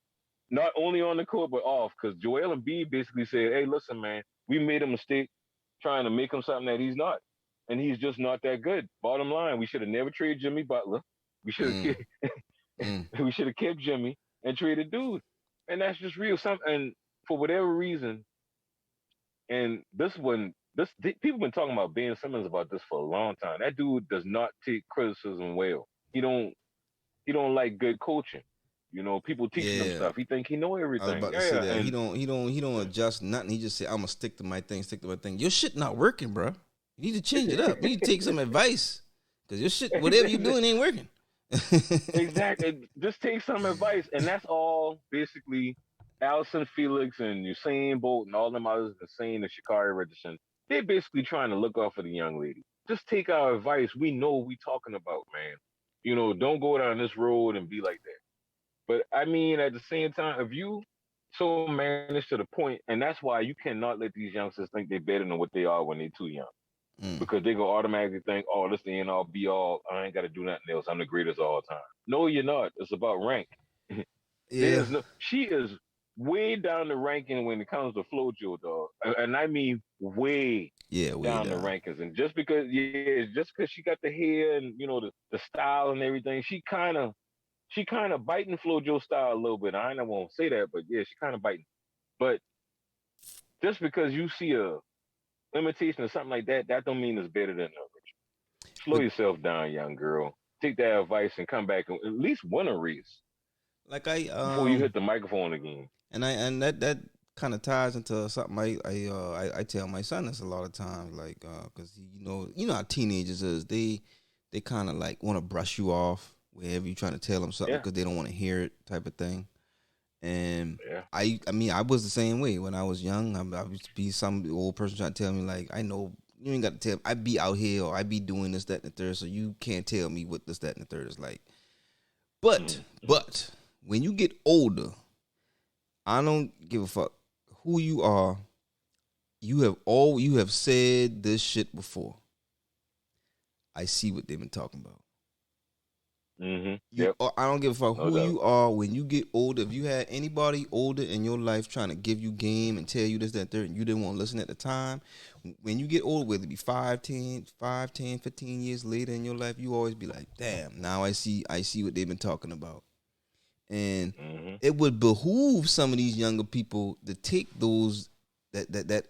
Not only on the court but off, because Joel Embiid basically said, "Hey, listen, man, we made a mistake trying to make him something that he's not, and he's just not that good. Bottom line, we should have never traded Jimmy Butler. We should have Mm, mm. we should have kept Jimmy and traded dude, and that's just real. And for whatever reason, and people been talking about Ben Simmons about this for a long time. That dude does not take criticism well. He don't like good coaching. People teaching him Yeah. stuff. He think he know I was everything. about to say Yeah, that. and He don't adjust nothing. He just say, I'm gonna stick to my thing. Your shit not working, bro. You need to change it up. You need to take some advice. Cause your shit, whatever you doing ain't working. exactly. Just take some advice, and that's all. Basically, Allison Felix and Usain Bolt and all them others are saying to Shakari Richardson. They're basically trying to look out for the young lady. Just take our advice. We know what we talking about, man. Don't go down this road and be like that. But I mean, at the same time, if you so managed to the point, and that's why you cannot let these youngsters think they're better than what they are when they're too young, Mm. because they go automatically think, "Oh, this the end all be all. I ain't got to do nothing else. I'm the greatest all time." No, you're not. It's about rank. Yeah. There's no. She is way down the ranking when it comes to FloJo, dog, and I mean way Yeah, way down the down. rankings. And just because she got the hair and the style and everything, she kind of biting FloJo style a little bit. I won't say that, but yeah, she kind of biting. But just because you see a imitation or something like that, that don't mean it's better than her. Slow But yourself down, young girl. Take that advice and come back and at least win a race like I before you hit the microphone again. and that kind of ties into something I tell my son this a lot of times, like because how teenagers is, they kind of like want to brush you off wherever you're trying to tell them something Yeah, because they don't want to hear it, type of thing. And yeah. I mean I was the same way when I was young. I used to be some old person trying to tell me, like, I know you ain't got to tell. I be out here or I be doing this, that, and the third, so you can't tell me what this, that, and the third is like. But Mm-hmm. but when you get older, I don't give a fuck who you are. You have said this shit before. I see what they've been talking about. Mm-hmm. You, Yep. I don't give a fuck No who doubt. you are when you get older. If you had anybody older in your life trying to give you game and tell you this, that, third, and you didn't want to listen at the time, when you get older, whether it be 15 years later in your life, you always be like, damn, now I see what they've been talking about. And Mm-hmm. it would behoove some of these younger people to take those that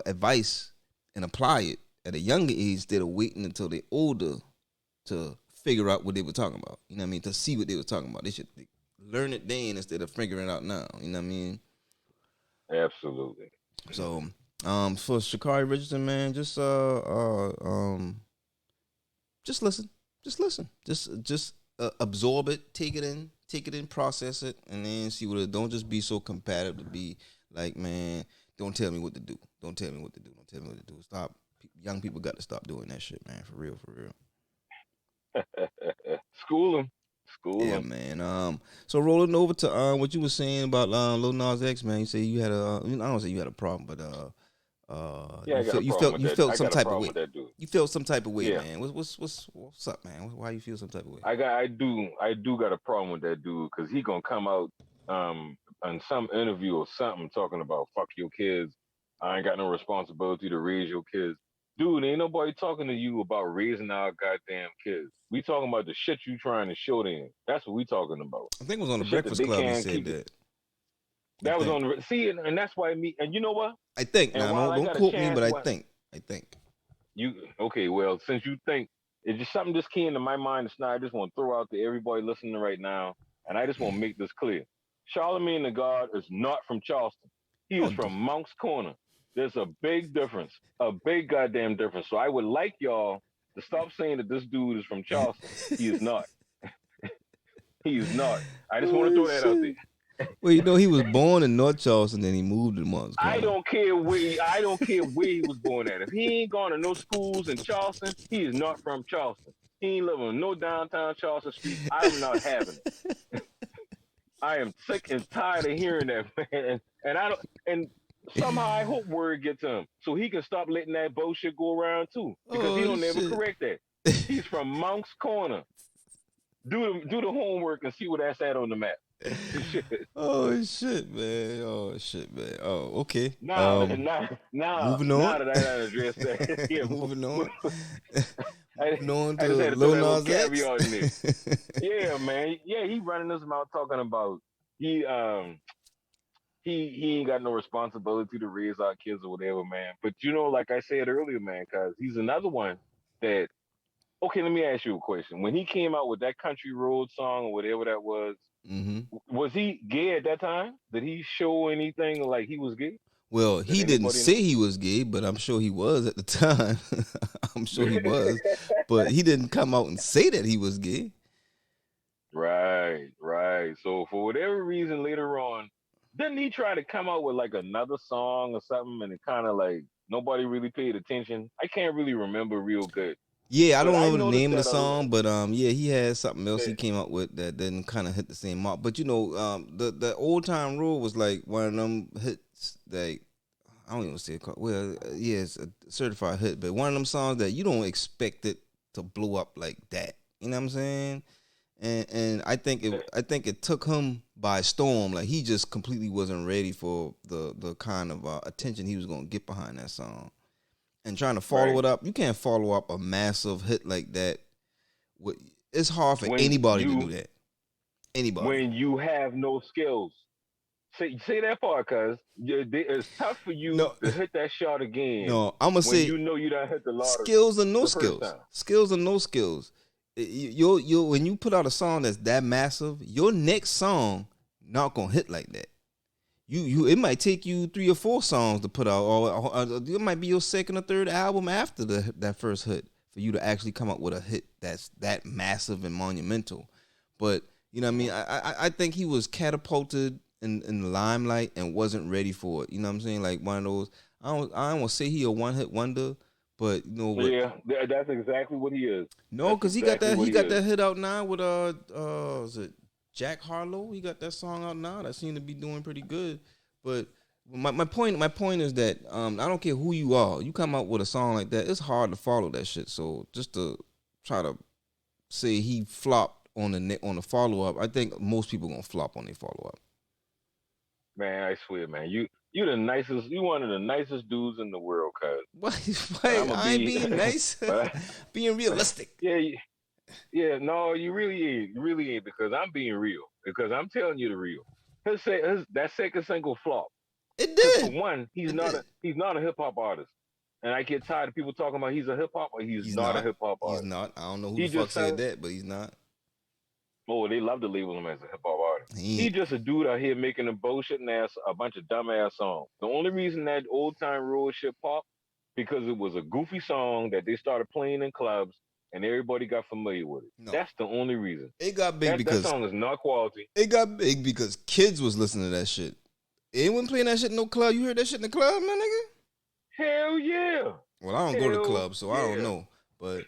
advice and apply it at a younger age instead of waiting until they're older to figure out what they were talking about. You know what I mean? To see what they were talking about. They should learn it then instead of figuring it out now. You know what I mean? Absolutely. So, for Shakari Richardson, man, just listen, just absorb it, take it in, process it, and then see what it. Don't just be so combative to be like, man, don't tell me what to do. Don't tell me what to do. Don't tell me what to do. Stop. Young people got to stop doing that shit, man. For real, for real. School them. School Yeah, them. man. So rolling over to what you were saying about Lil Nas X, man. You say you had I don't say you had a problem, but Yeah, I got a you problem felt with you that. felt I some got a type of problem way. with that dude. You felt some type of way, Yeah. man. What's up, man? Why you feel some type of way? I do got a problem with that dude because he gonna come out on some interview or something talking about fuck your kids. I ain't got no responsibility to raise your kids. Dude, ain't nobody talking to you about raising our goddamn kids. We talking about the shit you trying to show them. That's what we talking about. I think it was on the Shit that Breakfast they Club he can't said keep. that. That was on the see, and that's why me. And you know what? I think. And Now, while I don't got a quote me, chance, but I think. you okay? Well, since you think it's just something just came to my mind, it's not. I just want to throw out to everybody listening right now, and I just want to make this clear. Charlemagne the God is not from Charleston. He is Oh, from Monk's Corner. There's a big difference, a big goddamn difference. So I would like y'all to stop saying that this dude is from Charleston. He is not. He is not. I just want to throw that out there. Well, you know, he was born in North Charleston, then he moved to Moncks Corner. I don't care where he was born at. If he ain't gone to no schools in Charleston, he is not from Charleston. He ain't living on no downtown Charleston street. I'm not having it. I am sick and tired of hearing that, man. And I don't. And somehow I hope word gets to him so he can stop letting that bullshit go around too, because he don't never correct that. He's from Monk's Corner. Do the homework and see where that's at on the map. Oh shit, man! Oh, okay. Now, moving on. Now that I addressed that, yeah, moving on. Moving on I just had to to throw Lil that little Nas X. caveat in there. Yeah, man. Yeah, he running his mouth talking about he ain't got no responsibility to raise our kids or whatever, man. But you know, like I said earlier, man, because he's another one that. Okay, let me ask you a question. When he came out with that Country Road song or whatever that was, was he gay at that time? Did he show anything like he was gay? Well, he didn't say he was gay, but I'm sure he was at the time. I'm sure he was, but he didn't come out and say that he was gay. Right. So for whatever reason, later on, didn't he try to come out with like another song or something, and it kind of like nobody really paid attention? I can't really remember real good. Yeah, I don't know the name of the song, but yeah, he had something else he came up with that didn't kind of hit the same mark. But you know, the Old Time Road was like one of them hits that I don't even say it called. Well, yeah, it's a certified hit, but one of them songs that you don't expect it to blow up like that. You know what I'm saying? And I think it took him by storm. Like he just completely wasn't ready for the kind of attention he was gonna get behind that song. And trying to follow it up, you can't follow up a massive hit like that. It's hard for anybody to do that. Anybody. When you have no skills. Say that part, cuz it's tough for you to hit that shot again. No, I'm going to say, you know you done hit the lottery. Skills or no skills. Skills or no skills. You when you put out a song that's that massive, your next song not going to hit like that. It might take you 3 or 4 songs to put out, or it might be your second or third album after that first hit for you to actually come up with a hit that's that massive and monumental. But you know what I mean? I think he was catapulted in the limelight and wasn't ready for it. You know what I'm saying? Like one of those. I don't want to say he a one hit wonder, but you know what? Yeah, that's exactly what he is. No, because he got that hit out now with was it Jack Harlow? He got that song out now that seemed to be doing pretty good. But my point is that I don't care who you are. You come out with a song like that, it's hard to follow that shit. So just to try to say he flopped on the follow up, I think most people gonna flop on their follow up. Man, I swear, man, you the nicest. You one of the nicest dudes in the world, cuz. I ain't being nice. Being realistic. Yeah, no, you really ain't, because I'm being real. Because I'm telling you the real. That second single flop. It did. For one, he's not a hip hop artist, and I get tired of people talking about he's a hip hop. He's not a hip hop artist. He's not. I don't know who the fuck said that, but he's not. Oh, they love to label him as a hip hop artist. He's just a dude out here making a bunch of dumbass songs. The only reason that Old Time Road shit popped because it was a goofy song that they started playing in clubs. And everybody got familiar with it. No. That's the only reason. It got big because that song is not quality. It got big because kids was listening to that shit. Anyone playing that shit in no club? You heard that shit in the club, man, nigga? Hell yeah. Well, I don't go to the club, so I don't know. But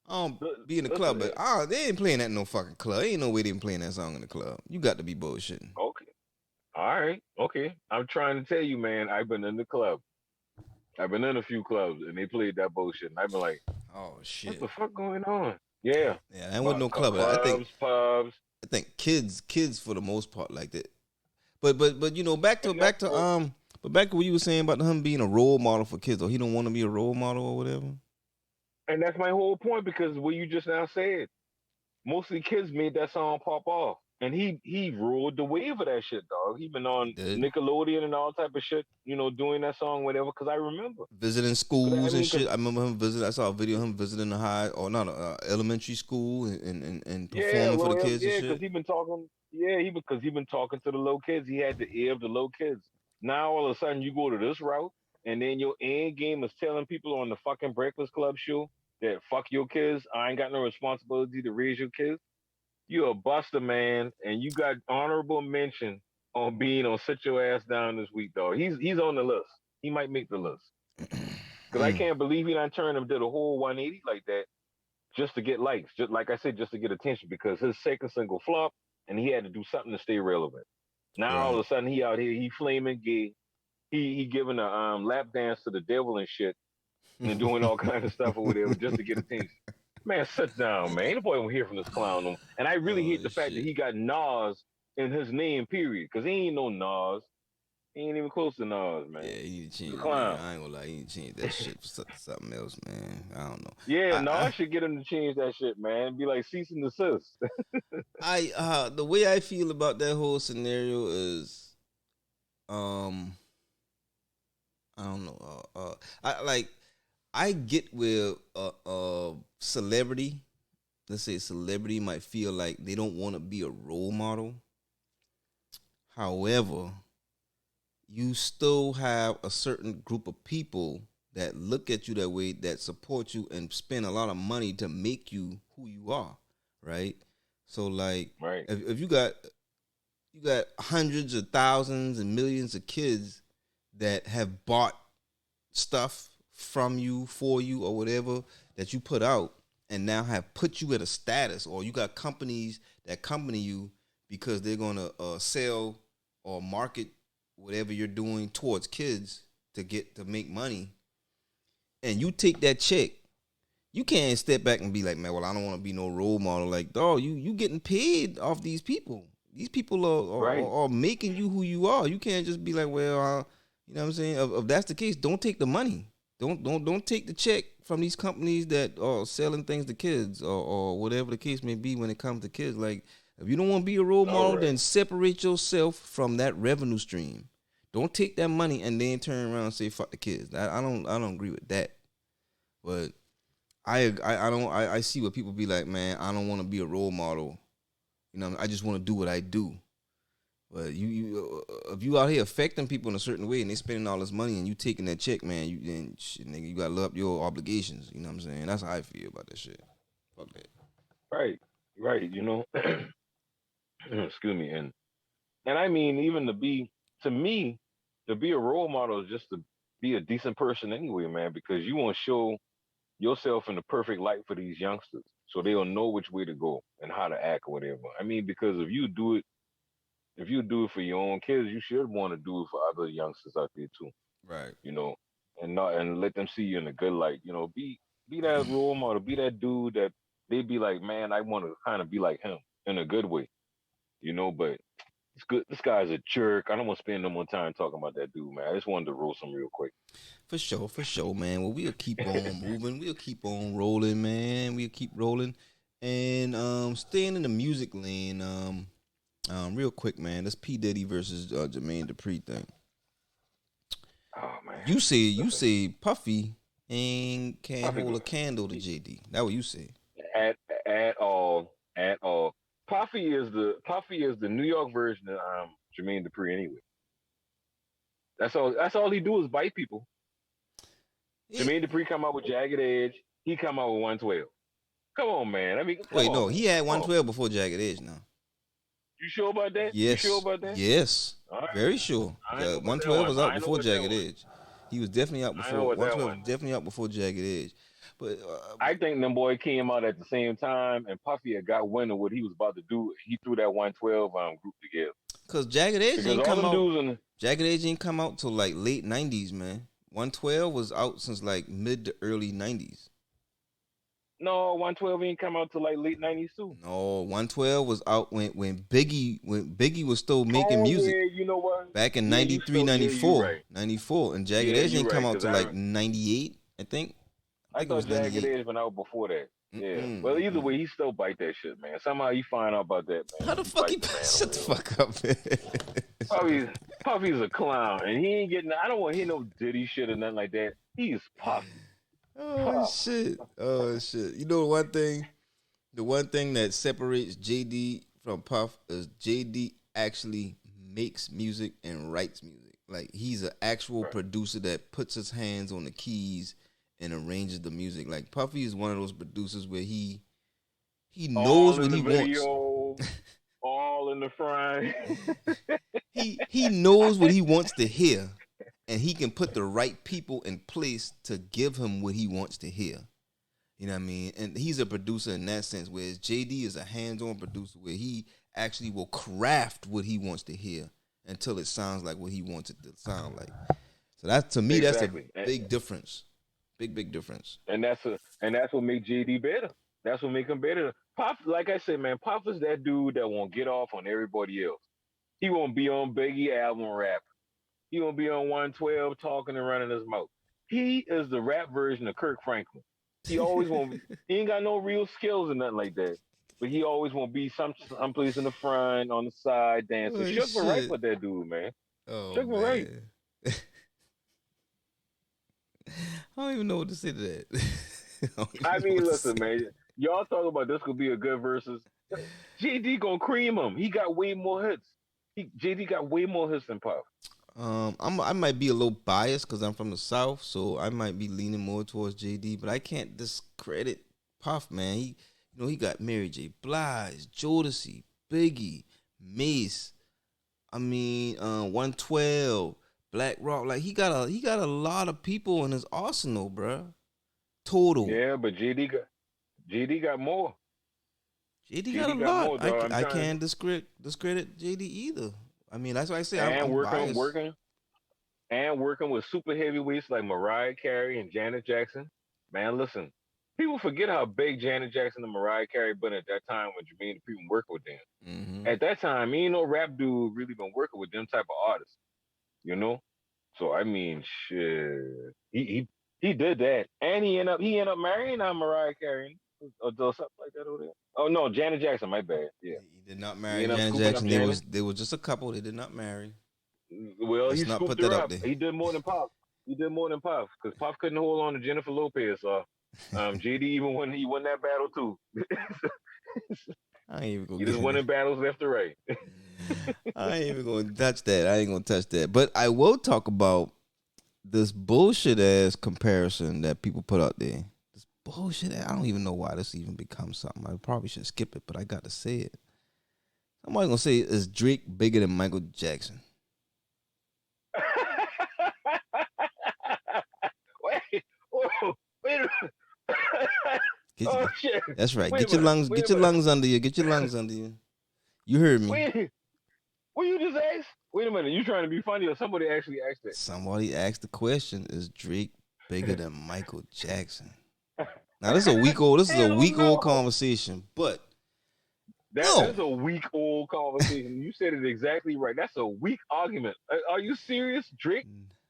I don't be in the club. But they ain't playing that in no fucking club. Ain't no way they ain't playing that song in the club. You got to be bullshitting. Okay. All right. Okay. I'm trying to tell you, man, I've been in the club. I've been in a few clubs, and they played that bullshit. And I've been like, oh, shit. What the fuck going on? Yeah. Yeah, that wasn't no club. Pubs. I think kids for the most part like that. But you know, back to what you were saying about him being a role model for kids, or he don't want to be a role model or whatever. And that's my whole point because what you just now said, mostly kids made that song pop off, and he ruled the wave of that shit, dog. He been He on did. Nickelodeon and all type of shit, doing that song, whatever. Because I remember Visiting schools and shit. cause, I remember him visit. I saw a video of him visiting the high or not elementary school and performing for the kids and shit. because he been talking, because he been talking to the little kids. He had the ear of the little kids. Now all of a sudden you go to this route, and then your end game is telling people on the fucking Breakfast Club show that fuck your kids. I ain't got no responsibility to raise your kids. You a buster, man, and you got honorable mention on being on Sit Your Ass Down this week, dog. He's on the list. He might make the list. Because I can't believe he done turned him did a whole 180 like that just to get likes. Just like I said, just to get attention because his second single flopped and he had to do something to stay relevant. Now all of a sudden he out here, he flaming gay. He giving a lap dance to the devil and shit and doing all kinds of stuff or whatever just to get attention. Man, sit down, man. Ain't nobody want to hear from this clown. No. And I really hate the fact that he got Nas in his name, period. Because he ain't no Nas. He ain't even close to Nas, man. Yeah, he need to change. Clown. I ain't gonna lie, he need to change that shit for something else, man. I don't know. Yeah, Nas should get him to change that shit, man. Be like cease and desist. The way I feel about that whole scenario is, I don't know. I get where a celebrity, let's say a celebrity, might feel like they don't want to be a role model. However, you still have a certain group of people that look at you that way, that support you and spend a lot of money to make you who you are, right? So like, right. if you got hundreds of thousands and millions of kids that have bought stuff from you, for you, or whatever that you put out, and now have put you at a status, or you got companies that accompany you because they're gonna sell or market whatever you're doing towards kids to make money, and you take that check, you can't step back and be like, man, well, I don't want to be no role model. Like, dog, you getting paid off these people. These people are making you who you are. You can't just be like, well, you know what I'm saying? If that's the case, don't take the money. Don't take the check from these companies that are selling things to kids or whatever the case may be when it comes to kids. Like, if you don't want to be a role model, then separate yourself from that revenue stream. Don't take that money and then turn around and say fuck the kids. I don't agree with that. But I see what people be like, man, I don't want to be a role model. You know, I just want to do what I do. But you if you out here affecting people in a certain way and they spending all this money and you taking that check, man, nigga, you gotta love your obligations. You know what I'm saying? That's how I feel about that shit. Fuck that. Right. You know, excuse me, and I mean, even to be a role model is just to be a decent person anyway, man, because you want to show yourself in the perfect light for these youngsters so they'll know which way to go and how to act or whatever. I mean, because if you do it for your own kids, you should want to do it for other youngsters out there too. Right. You know, and let them see you in a good light. You know, be that role model, be that dude that they be like, man, I want to kind of be like him in a good way. You know, but it's good. This guy's a jerk. I don't want to spend no more time talking about that dude, man. I just wanted to roll some real quick. For sure, man. Well, we'll keep on moving. We'll keep on rolling, man. We'll keep rolling. And staying in the music lane, real quick, man. This P. Diddy versus Jermaine Dupri thing. Oh man. You say Puffy can't hold a candle to JD. That's what you say. At all. Puffy is the New York version of Jermaine Dupri anyway. That's all he do is bite people. Yeah. Jermaine Dupri come out with Jagged Edge. He come out with 112. Come on, man. I mean, no, he had 112 before Jagged Edge now. You sure about that? Yes. You sure about that? Yes. Right. Very sure. 112 was out before Jagged Edge. He was definitely out before 112 was definitely out before Jagged Edge. But I think them boy came out at the same time, and Puffy had got wind of what he was about to do. He threw that 112 group together. Cause Jagged Edge didn't come out. Jagged Edge didn't come out till like late 90s, man. 112 was out since like mid to early 90s. No, 112 ain't come out till like late '90s too. No, 112 was out when Biggie was still making Oh music yeah, you know what? back in Yeah, you 93, still yeah, you 94, right. 94, and Jagged Yeah, Edge you didn't come right. out Cause till like 98, I think. I I think it was thought Jagged 98. Edge went out before that. Yeah. Mm-mm, Well, either mm-mm. way, he still bite that shit, man. Somehow you find out about that, How man. the He fuck he bite the man shut over the there. fuck up, man? Puffy, Puffy's a clown, and he ain't getting. I don't want to hear no Diddy shit or nothing like that. He's Puffy. Oh Puff. shit. Oh shit. You know the one thing that separates JD from Puff is JD actually makes music and writes music. Like he's an actual Right. producer that puts his hands on the keys and arranges the music. Like Puffy is one of those producers where he knows All what in the he wants. video, all in the front. He knows what he wants to hear, and he can put the right people in place to give him what he wants to hear. You know what I mean? And he's a producer in that sense, whereas JD is a hands-on producer where he actually will craft what he wants to hear until it sounds like what he wants it to sound like. So that to me, that's a Exactly. big difference. Big difference. And that's what make JD better. That's what make him better. Pop, like I said, man, Pop is that dude that won't get off on everybody else. He won't be on Biggie album rap. He won't be on 112 talking and running his mouth. He is the rap version of Kirk Franklin. He always won't. He ain't got no real skills or nothing like that. But he always won't be someplace in the front, on the side, dancing. Oh Shook was right shit. with that dude, man. Oh Shook was right. man. I don't even know what to say to that. I don't even I know mean, what to listen, say. man. Y'all talk about this could be a good versus. JD gonna cream him. He got way more hits. JD got way more hits than Puff. I might be a little biased because I'm from the South, so I might be leaning more towards JD. But I can't discredit Puff, man. He got Mary J. Blige, Jodeci, Biggie, Mace. I mean, 112, Black Rock. Like he got a lot of people in his arsenal, bruh. Total. Yeah, but JD got more. JD got a JD got lot. more, I, dog. I'm I trying. can't discredit JD either. I mean, that's why I say And I'm working, biased. working, and working with super heavyweights like Mariah Carey and Janet Jackson. Man, listen. People forget how big Janet Jackson and Mariah Carey been at that time when Jermaine Dupri been working with them. Hmm. At that time, ain't no rap dude really been working with them type of artists, you know. So I mean, shit, he did that, and he ended up marrying Mariah Carey or something like that over there. Oh no, Janet Jackson, my bad. Yeah, He did not he marry ended up Janet scooping up Jackson. They Janet. was they was just a couple. They did not marry. Well, he Let's not scooped put that her out up. there. He did more than Pop. He did more than Pop because Pop couldn't hold on to Jennifer Lopez. So JD even when he won that battle too. I ain't even gonna He get just in winning battles left to right. I ain't even gonna touch that. I ain't gonna touch that. But I will talk about this bullshit ass comparison that people put out there. This bullshit. I don't even know why this even becomes something. I probably should skip it, but I got to say it. Somebody gonna say, is Drake bigger than Michael Jackson? Wait, oh, wait a minute. Get, Oh shit! that's right. Wait a Get your minute. lungs. Wait Get a your minute. lungs under you. Get your lungs under you. You heard me. Wait, what you just asked? Wait a minute. You trying to be funny or somebody actually asked that? Somebody asked the question: is Drake bigger than Michael Jackson? Now this is a week old. This is a Hell week old no. conversation, but That no. is a weak old conversation. You said it exactly right. That's a weak argument. Are you serious? Drake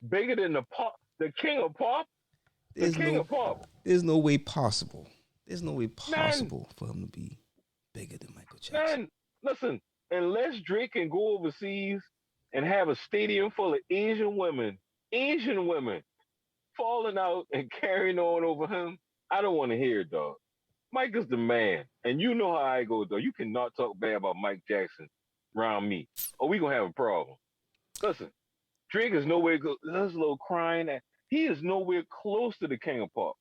bigger than the king of pop, the There's king no, of pop. there's no way possible. There's no way None, possible for him to be bigger than Michael Jackson. none. Listen, unless Drake can go overseas and have a stadium full of Asian women falling out and carrying on over him, I don't want to hear it, dog. Mike is the man, and you know how I go, though. You cannot talk bad about Mike Jackson around me, or we gonna have a problem. Listen, Drake is nowhere. There's a little crying. He is nowhere close to the king of pop.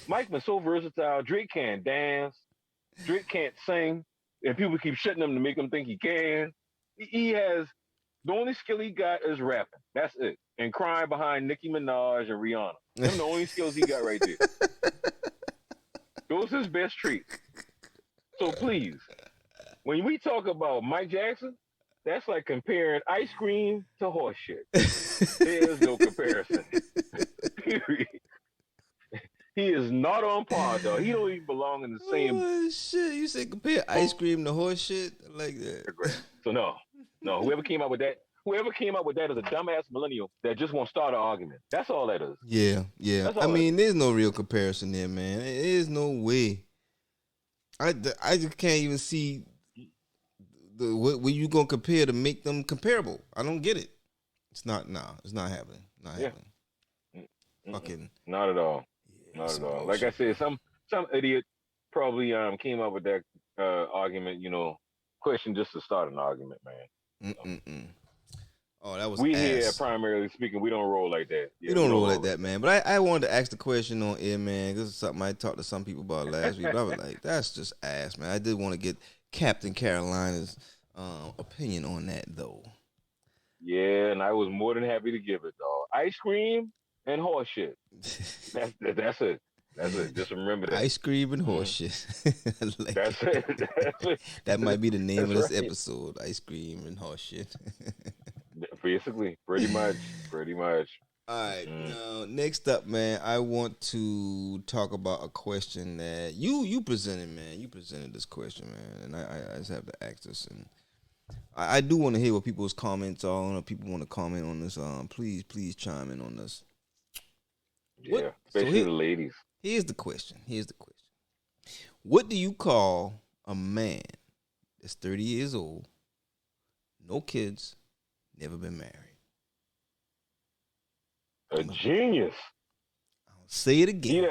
Mike was so versatile. Drake can't dance. Drake can't sing, and people keep shutting him to make him think he can. He has the only skill he got is rapping. That's it, and crying behind Nicki Minaj and Rihanna. Them the only skills he got right there. Those his best traits. So please, when we talk about Mike Jackson, that's like comparing ice cream to horse shit. There is no comparison. Period. He is not on par, though. He don't even belong in the same. Oh shit! You said compare ice cream to horse shit? I like that. So no. Whoever came up with that is a dumbass millennial that just won't start an argument. That's all that is. Yeah. I mean, there's no real comparison there, man. There is no way. I just can't even see what you gonna compare to make them comparable. I don't get it. It's not. It's not happening. Not happening. Fucking. Not at all. Yeah, not at all. Like I said, some idiot probably came up with that argument, question just to start an argument, man. Oh, that was we ass. Here, primarily speaking, we don't roll like that. Yeah, we don't roll like that, man. But I wanted to ask the question on air, man. This is something I talked to some people about last week. But I was like, that's just ass, man. I did want to get Captain Carolina's opinion on that, though. Yeah, and I was more than happy to give it, dog. Ice cream and horse shit. That's it. That's it. Just remember that. Ice cream and horse shit. Like, that's it. That might be the name of this episode. Ice cream and horse shit. Basically, pretty much. All right, now next up, man, I want to talk about a question that you presented, man. You presented this question, man, and I just have to ask this, and I do want to hear what people's comments are on. If people want to comment on this, please chime in on this. Yeah, especially the ladies. Here's the question. What do you call a man that's 30 years old, no kids, never been married? A genius. Say it again.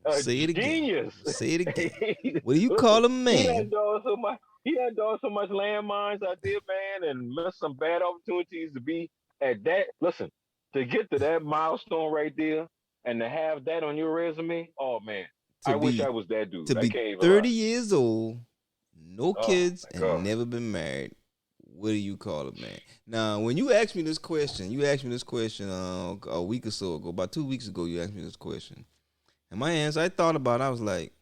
Say it again. Genius. Say it again. What do you call a man? He had done so much landmines out there, man, and missed some bad opportunities to be at that. Listen, to get to that milestone right there and to have that on your resume, oh man, I wish I was that dude. To be 30 years old, no kids, and never been married. What do you call a man? Now, when you asked me this question, a week or so ago, about 2 weeks ago, you asked me this question. And my answer, I thought about it, I was like,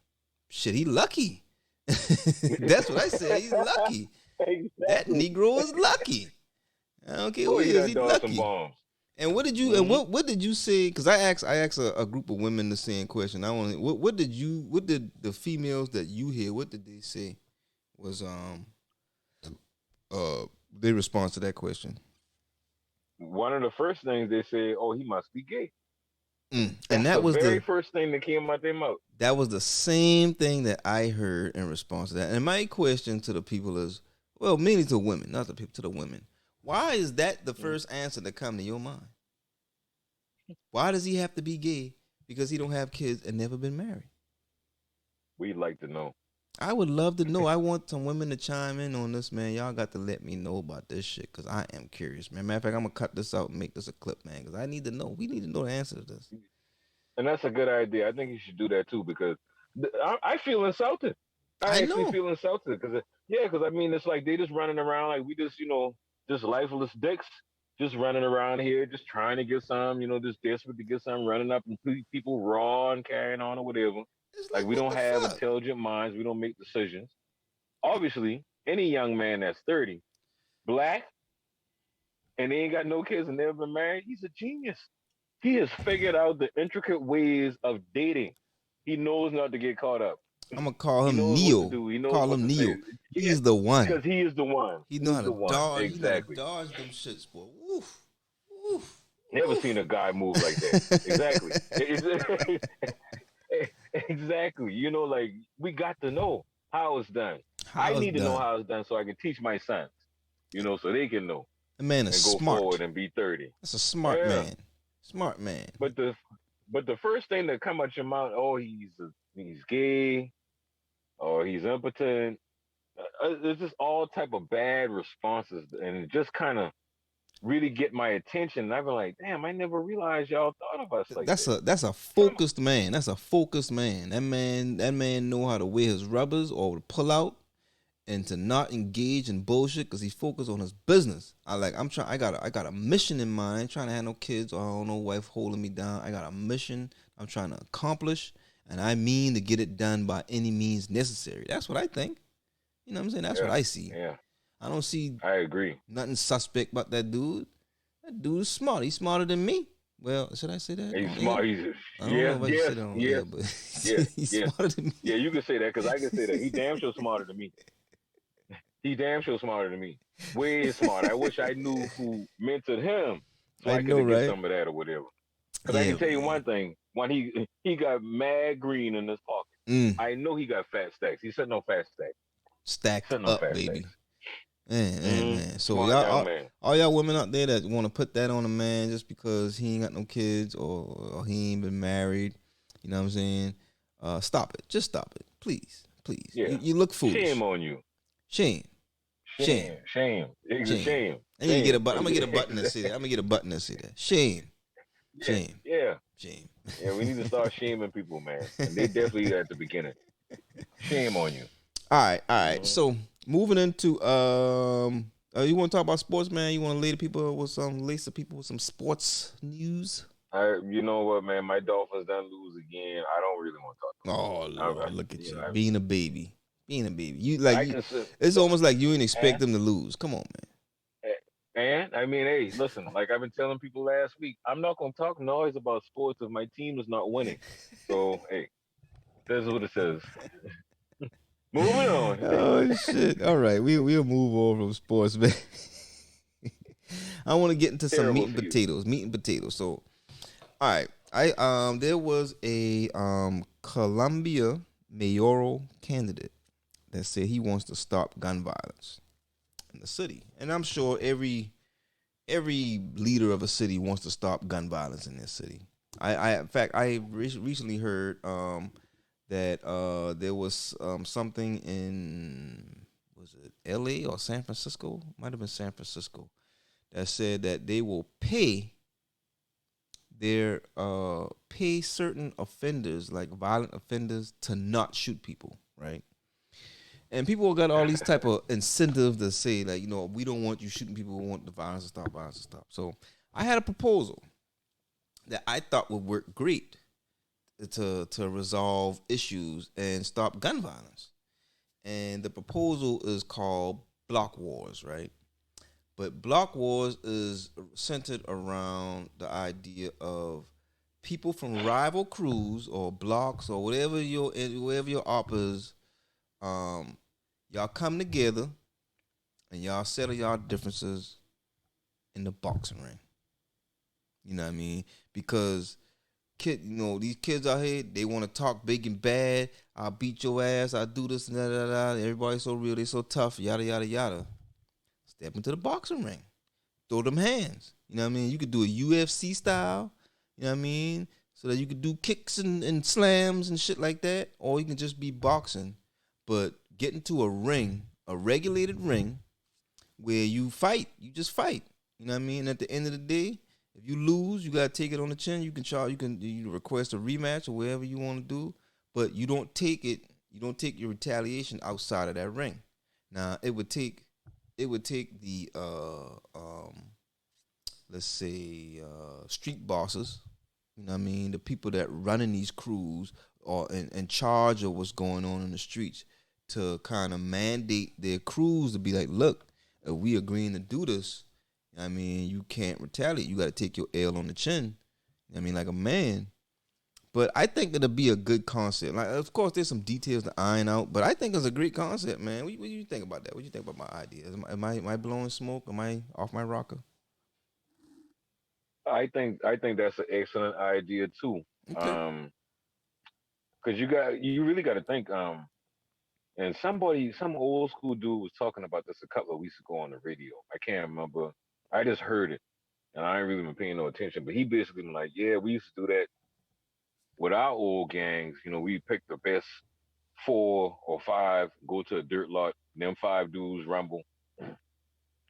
shit, he lucky. That's what I said. He's lucky. Exactly. That Negro is lucky. I don't care who he is. He's lucky. And what did you what did you say? Because I asked a group of women the same question. What did the females that you hear, what did they say was their response to that question? One of the first things they say, "Oh, he must be gay." And that was the very first thing that came out their mouth. That was the same thing that I heard in response to that. And my question to the people is, well, mainly to women, not the people, to the women. Why is that the first answer that come to your mind? Why does he have to be gay? Because he don't have kids and never been married. We'd like to know. I would love to know. I want some women to chime in on this, man. Y'all got to let me know about this shit because I am curious, man. Matter of fact, I'm going to cut this out and make this a clip, man, because I need to know. We need to know the answer to this. And that's a good idea. I think you should do that, too, because I feel insulted. I actually feel insulted because, I mean, it's like they just running around like we just, just lifeless dicks, just running around here, just trying to get some, just desperate to get some, running up and people raw and carrying on or whatever. Like we don't have intelligent minds. We don't make decisions. Obviously, any young man that's 30, black, and they ain't got no kids and never been married, he's a genius. He has figured out the intricate ways of dating. He knows not to get caught up. I'm going to call him Neo. Call him Neo. He's the one. Because he is the one. He knows how to dodge. Exactly. Dodge them shits, boy. Woof. Woof. Never seen a guy move like that. Exactly. Exactly. Like we got to know how it's done. I need to know how it's done so I can teach my sons, so they can know. The man is smart. Go forward and be 30. That's a smart man. Smart man. But the first thing that come out your mouth, oh, he's gay, or he's impotent. There's just all type of bad responses, and it just kind of really get my attention. And I've been like, damn, I never realized y'all thought of us like that. That's a focused man. That's a focused man. That man know how to wear his rubbers or to pull out and to not engage in bullshit because he's focused on his business. I got a mission in mind, trying to have no kids or I don't know wife holding me down. I got a mission I'm trying to accomplish, and I mean to get it done by any means necessary. That's what I think. You know what I'm saying? That's what I see. Yeah. I don't see. I agree. Nothing suspect about that dude. That dude is smart. He's smarter than me. Well, should I say that He's on air? smart. He's I don't know yes, if I should say yes, that on yes, air, but yes, he's yes. smarter than me. Yeah, you can say that because I can say that. He damn sure smarter than me. He damn sure smarter than me. Way smart. I wish I knew who mentored him so I I could know, get right? some of that or whatever. Because I Yeah, can tell you man. one thing: when he got mad green in his pocket, Mm, I know he got fat stacks. He's sitting on fat stacks. He's stacked sitting on up, fat baby. stacks. Man. So Smart y'all, young man. all y'all women out there that want to put that on a man just because he ain't got no kids or he ain't been married, you know what I'm saying? Stop it. Just stop it, please, please. Yeah. You look Shame foolish. on you. Shame, shame, Shame. It's a shame. shame. I need to get a Shame. button. I'm gonna get a button that say that. I'm gonna get a button that say that. Shame, Yeah. shame, Yeah. shame. Yeah. We need to start shaming people, man. And they definitely at the beginning. Shame on you. All right. Mhm. So moving into you want to talk about sports, man? You want to lace the people with some sports news? You know what, man? My Dolphins done lose again. I don't really want to talk Oh about Lord, it. look at You you know, being a baby, being a baby. I can sit. It's Look, almost like you didn't expect and, them to lose. Come on, and I mean, hey, listen. Like I've been telling people last week, I'm not gonna talk noise about sports if my team is not winning. So hey, this is what it says. Moving on. man. Oh shit! All right, we'll move on from sports, man. I want to get into some meat Terrible and season. potatoes. Meat and potatoes. So, all right, there was a Columbia mayoral candidate that said he wants to stop gun violence in the city, and I'm sure every leader of a city wants to stop gun violence in their city. In fact, I recently heard that there was something in, was it L.A. or San Francisco? Might have been San Francisco, that said that they will pay certain offenders, like violent offenders, to not shoot people, right? And people got all these type of incentives to say, like, we don't want you shooting people. We want the violence to stop. Violence to stop. So I had a proposal that I thought would work great to resolve issues and stop gun violence. And the proposal is called Block Wars, right? But Block Wars is centered around the idea of people from rival crews or blocks or whatever your op is, y'all come together and y'all settle y'all differences in the boxing ring. You know what I mean? Because these kids out here, they want to talk big and bad. I'll beat your ass. I'll do this and that. Everybody's so real. They so tough. Yada yada yada. Step into the boxing ring. Throw them hands. You know what I mean? You could do a UFC style. You know what I mean? So that you could do kicks and slams and shit like that. Or you can just be boxing. But get into a ring, a regulated ring, where you fight. You just fight. You know what I mean? At the end of the day, if you lose, you gotta take it on the chin. You request a rematch or whatever you want to do, but you don't take it. You don't take your retaliation outside of that ring. Now it would take the let's say street bosses. You know what I mean? The people that running these crews or in charge of what's going on in the streets to kind of mandate their crews to be like, look, if we agreeing to do this, I mean, you can't retaliate. You got to take your L on the chin. I mean, like a man. But I think it'll be a good concept. Like, of course, there's some details to iron out, but I think it's a great concept, man. What do you think about that? What do you think about my ideas? Am I blowing smoke? Am I off my rocker? I think that's an excellent idea too. Okay. Um, because you really got to think. And some old school dude was talking about this a couple of weeks ago on the radio. I can't remember. I just heard it, and I ain't really been paying no attention. But he basically been like, yeah, we used to do that with our old gangs. We pick the best 4 or 5, go to a dirt lot, them 5 dudes rumble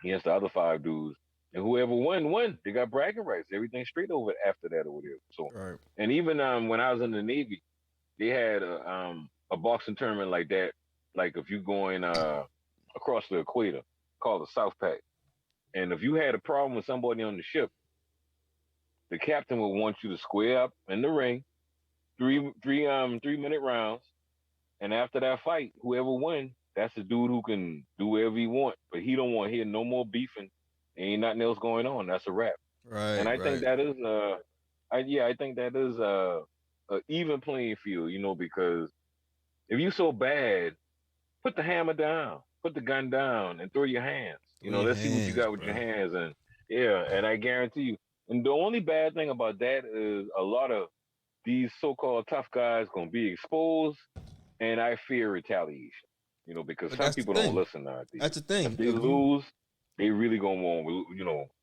against the other 5 dudes, and whoever won. They got bragging rights. Everything straight over after that or whatever. So, All right. and even when I was in the Navy, they had a boxing tournament like that. Like if you going across the equator, called the South Pac, and if you had a problem with somebody on the ship, the captain would want you to square up in the ring, 3 minute rounds, and after that fight, whoever win, that's the dude who can do whatever he want, but he don't want to hear no more beefing. Ain't nothing else going on. That's a wrap. And Right. I think Right. that is I think that is a even playing field, because if you so bad, put the hammer down, put the gun down, and throw your hands. Throw your Let's see what you hands, got with your bro. hands, and yeah, and I guarantee you. And the only bad thing about that is a lot of these so-called tough guys gonna be exposed, and I fear retaliation. Because But some that's the people don't thing. listen nowadays. That's the If thing. they If you, lose, they really gonna want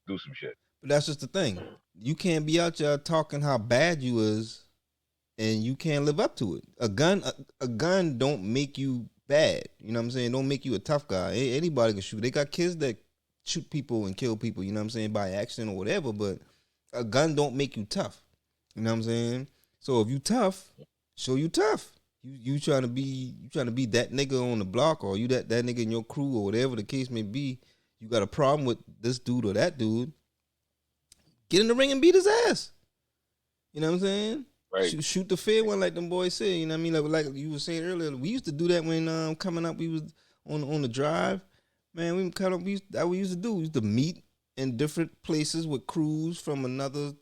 do some shit. but that's just the thing. You can't be out there talking how bad you is, and you can't live up to it. A gun don't make you bad. You know what I'm saying? Don't make you a tough guy. Anybody can shoot. They got kids that shoot people and kill people. You know what I'm saying, by accident or whatever. But a gun don't make you tough. You know what I'm saying? So if you tough, show you tough. You trying to be that nigga on the block, or you that nigga in your crew, or whatever the case may be. You got a problem with this dude or that dude, get in the ring and beat his ass. You know what I'm saying? Right. Shoot the fair one, like them boys said. You know what I mean? Like you were saying earlier, we used to do that when coming up. We was on the drive, man. We used to do. We used to meet in different places with crews from another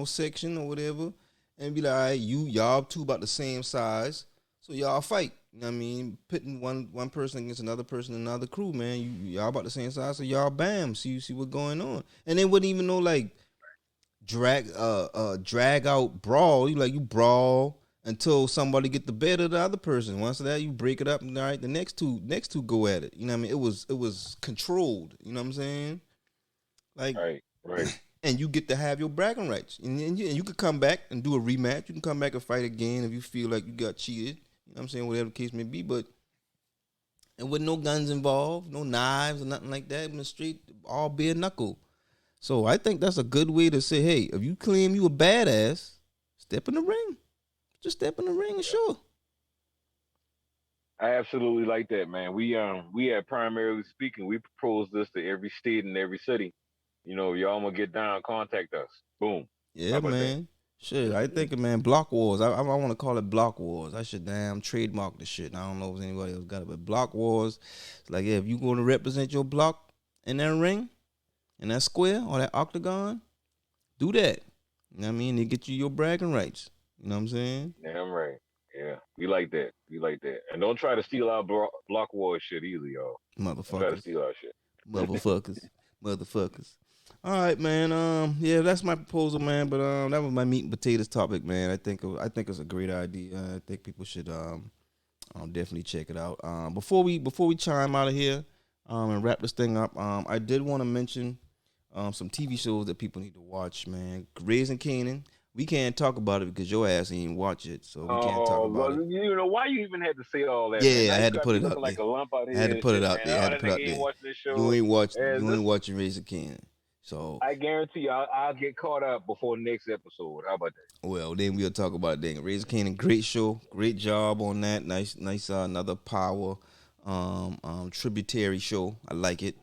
section or whatever, and be like, all right, y'all two about the same size, so y'all fight. You know what I mean? Pitting one person against another person in another crew, man. Y'all about the same size, so y'all bam, see what's going on, and they wouldn't even know like drag out brawl. You brawl until somebody get the better of the other person. Once that, you break it up, and all right, the next two go at it. You know what I mean? It was controlled. You know what I'm saying? Like, Right. and you get to have your bragging rights, and you can come back and do a rematch. You can come back and fight again if you feel like you got cheated. You know what I'm saying? Whatever the case may be, but and with no guns involved, no knives or nothing like that in the street, all bare knuckle. So I think that's a good way to say, hey, if you claim you a badass, step in the ring. Just step in the ring and show. I absolutely like that, man. We had primarily speaking, we propose this to every state and every city. Y'all gonna get down, contact us. Boom. How Yeah, about that? man. Shit, I think, man, block wars. I want to call it block wars. I should damn trademark the shit. I don't know if anybody else got it, but block wars. It's like, yeah, if you going to represent your block in that ring, in that square or that octagon, do that. You know what I mean? They get you your bragging rights. You know what I'm saying? Damn right. Yeah, we like that. We like that. And don't try to steal our block war shit either, y'all. Don't try to Motherfuckers. steal our shit. Motherfuckers. All right, man. Yeah, that's my proposal, man. But that was my meat and potatoes topic, man. I think it's a great idea. I think people should definitely check it out. Before we chime out of here, and wrap this thing up, I did want to mention some TV shows that people need to watch, man. Raising Kanan. We can't talk about it because your ass ain't watch it, so we can't talk about it. Why you even had to say all that? Yeah, man? I had to put it out like there. a lump out here. I had to put it shit, out man. there. I had to That put it out nigga ain't there. watching this show. You And ain't watching Raising Kanan. So I guarantee you, I'll get caught up before next episode. How about that? well, then we'll talk about that. Raising Kanan, great show, great job on that. Nice, another power tributary show. I like it.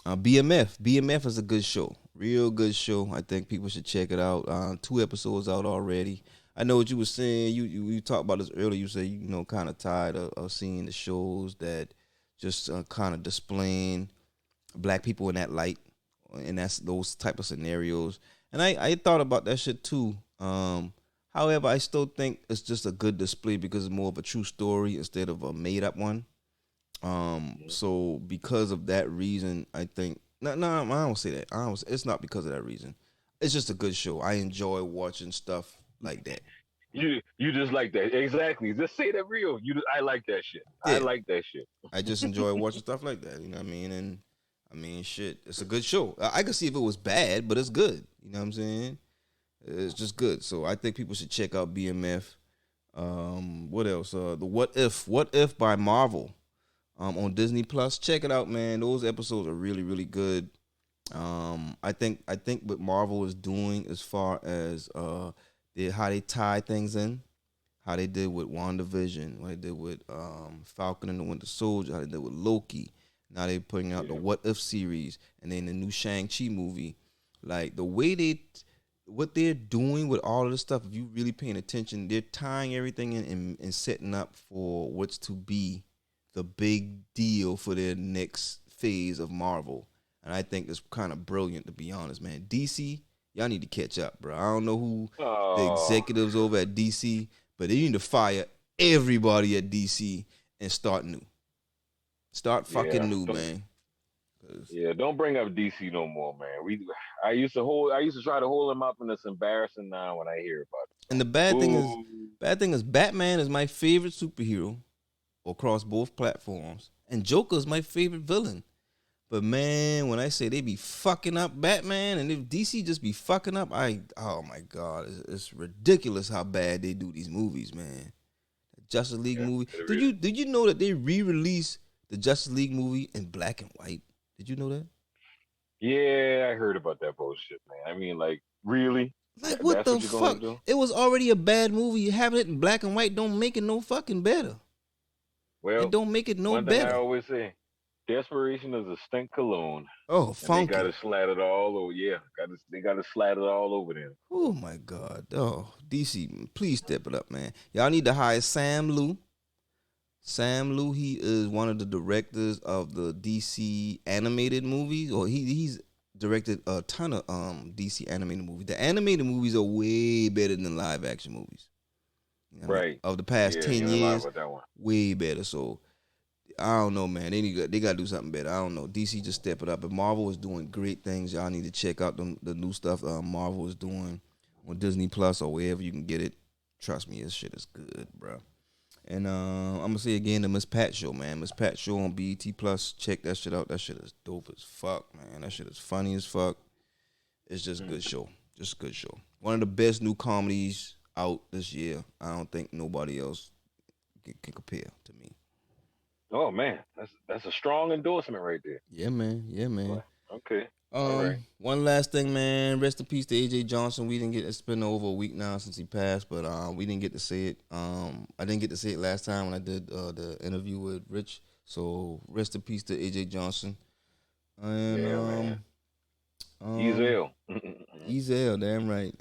BMF is a good show, real good show. I think people should check it out. 2 episodes out already. I know what you were saying. You talked about this earlier. You say kind of tired of seeing the shows that just kind of displaying black people in that light, and that's those type of scenarios. And I thought about that shit too. However, I still think it's just a good display because it's more of a true story instead of a made up one. So because of that reason, I think no, I don't say that. It's not because of that reason. It's just a good show. I enjoy watching stuff like that. You just like that. Exactly. Just say that real. I like that shit. Yeah. I like that shit. I just enjoy watching stuff like that. You know what I mean? And I mean, shit, it's a good show. I could see if it was bad, but it's good. You know what I'm saying? It's just good. So I think people should check out BMF. What else? The What If by Marvel. On Disney Plus. Check it out, man. Those episodes are really, really good. I think what Marvel is doing as far as how they tie things in, how they did with WandaVision, what they did with Falcon and the Winter Soldier, how they did with Loki. Now they're putting out the What If series, and then the new Shang-Chi movie. Like the way what they're doing with all of this stuff, if you really paying attention, they're tying everything in and setting up for what's to be the big deal for their next phase of Marvel. And I think it's kind of brilliant, to be honest, man. DC, Y'all need to catch up, bro. I don't know who the Oh, executives over at DC, but they need to fire everybody at DC and start new. Start yeah. fucking new, man. 'Cause- Yeah, don't bring up DC no more, man. I used to try to hold him up, and it's embarrassing now when I hear about And the it. bad thing is, Batman is my favorite superhero across both platforms, and Joker is my favorite villain. But man, when I say they be fucking up Batman, and if DC just be fucking up, oh my god, it's ridiculous how bad they do these movies, man. The Justice League Yeah, movie. it Did is. you know that they re-released the Justice League movie in black and white? Did you know that? Yeah, I heard about that bullshit, man. I mean, like, really? Like, what That's the what you're gonna fuck? do? It was already a bad movie. Having it in black and white don't make it no fucking better. It Well, don't make it no one thing I better. always say: desperation is a stink cologne, Oh, and they funky. got to slather it all over. Yeah, they got to slather it all over them. Oh my god. Oh, DC, please step it up, man. Y'all need to hire Sam Liu. Sam Liu, he is one of the directors of the DC animated movies, or he's directed a ton of DC animated movies. The animated movies are way better than live action movies. You know what I mean? Right. Of the past Yeah, 10 you ain't lying years, about that one. way better. So I don't know, man. They got to do something better. I don't know. DC just step it up. But Marvel is doing great things. Y'all need to check out the new stuff Marvel is doing on Disney Plus or wherever you can get it. Trust me, this shit is good, bro. And I'm gonna say again the Miss Pat show, man. Miss Pat show on BET Plus. Check that shit out. That shit is dope as fuck, man. That shit is funny as fuck. It's just a good show. Just a good show. One of the best new comedies out this year. I don't think nobody else can compare to me. Oh man, that's a strong endorsement right there. Yeah, man. Yeah, man. Okay. All right. One last thing, man. Rest in peace to AJ Johnson. We didn't get it's been over a week now since he passed, but we didn't get to say it. I didn't get to say it last time when I did the interview with Rich. So rest in peace to AJ Johnson. And Yeah, man. He's ill. he's ill, damn right.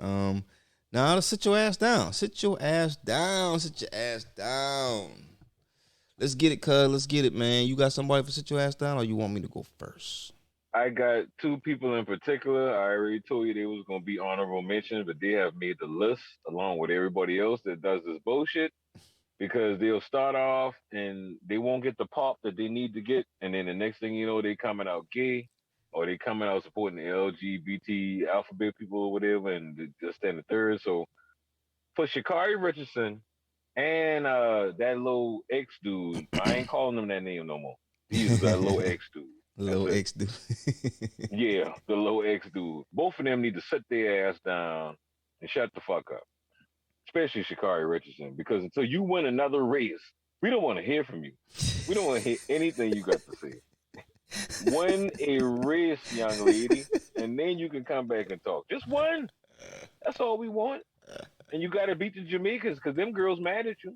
Now to sit your ass down. Sit your ass down. Sit your ass down. Let's get it, cuz. Let's get it, man. You got somebody for sit your ass down, or you want me to go first? I got two people in particular. I already told you they was gonna be honorable mentions, but they have made the list along with everybody else that does this bullshit because they'll start off and they won't get the pop that they need to get, and then the next thing you know, they coming out gay or they coming out supporting the LGBT alphabet people or whatever, and just and the third. So for Shakari Richardson and that little X dude, I ain't calling him that name no more. He's that little X dude. Little X dude. Yeah, the low X dude. Both of them need to sit their ass down and shut the fuck up. Especially Shakari Richardson, because until you win another race, we don't want to hear from you. We don't want to hear anything you got to say. Win a race, young lady, and then you can come back and talk. Just one. That's all we want. And you got to beat the Jamaicans because them girls mad at you.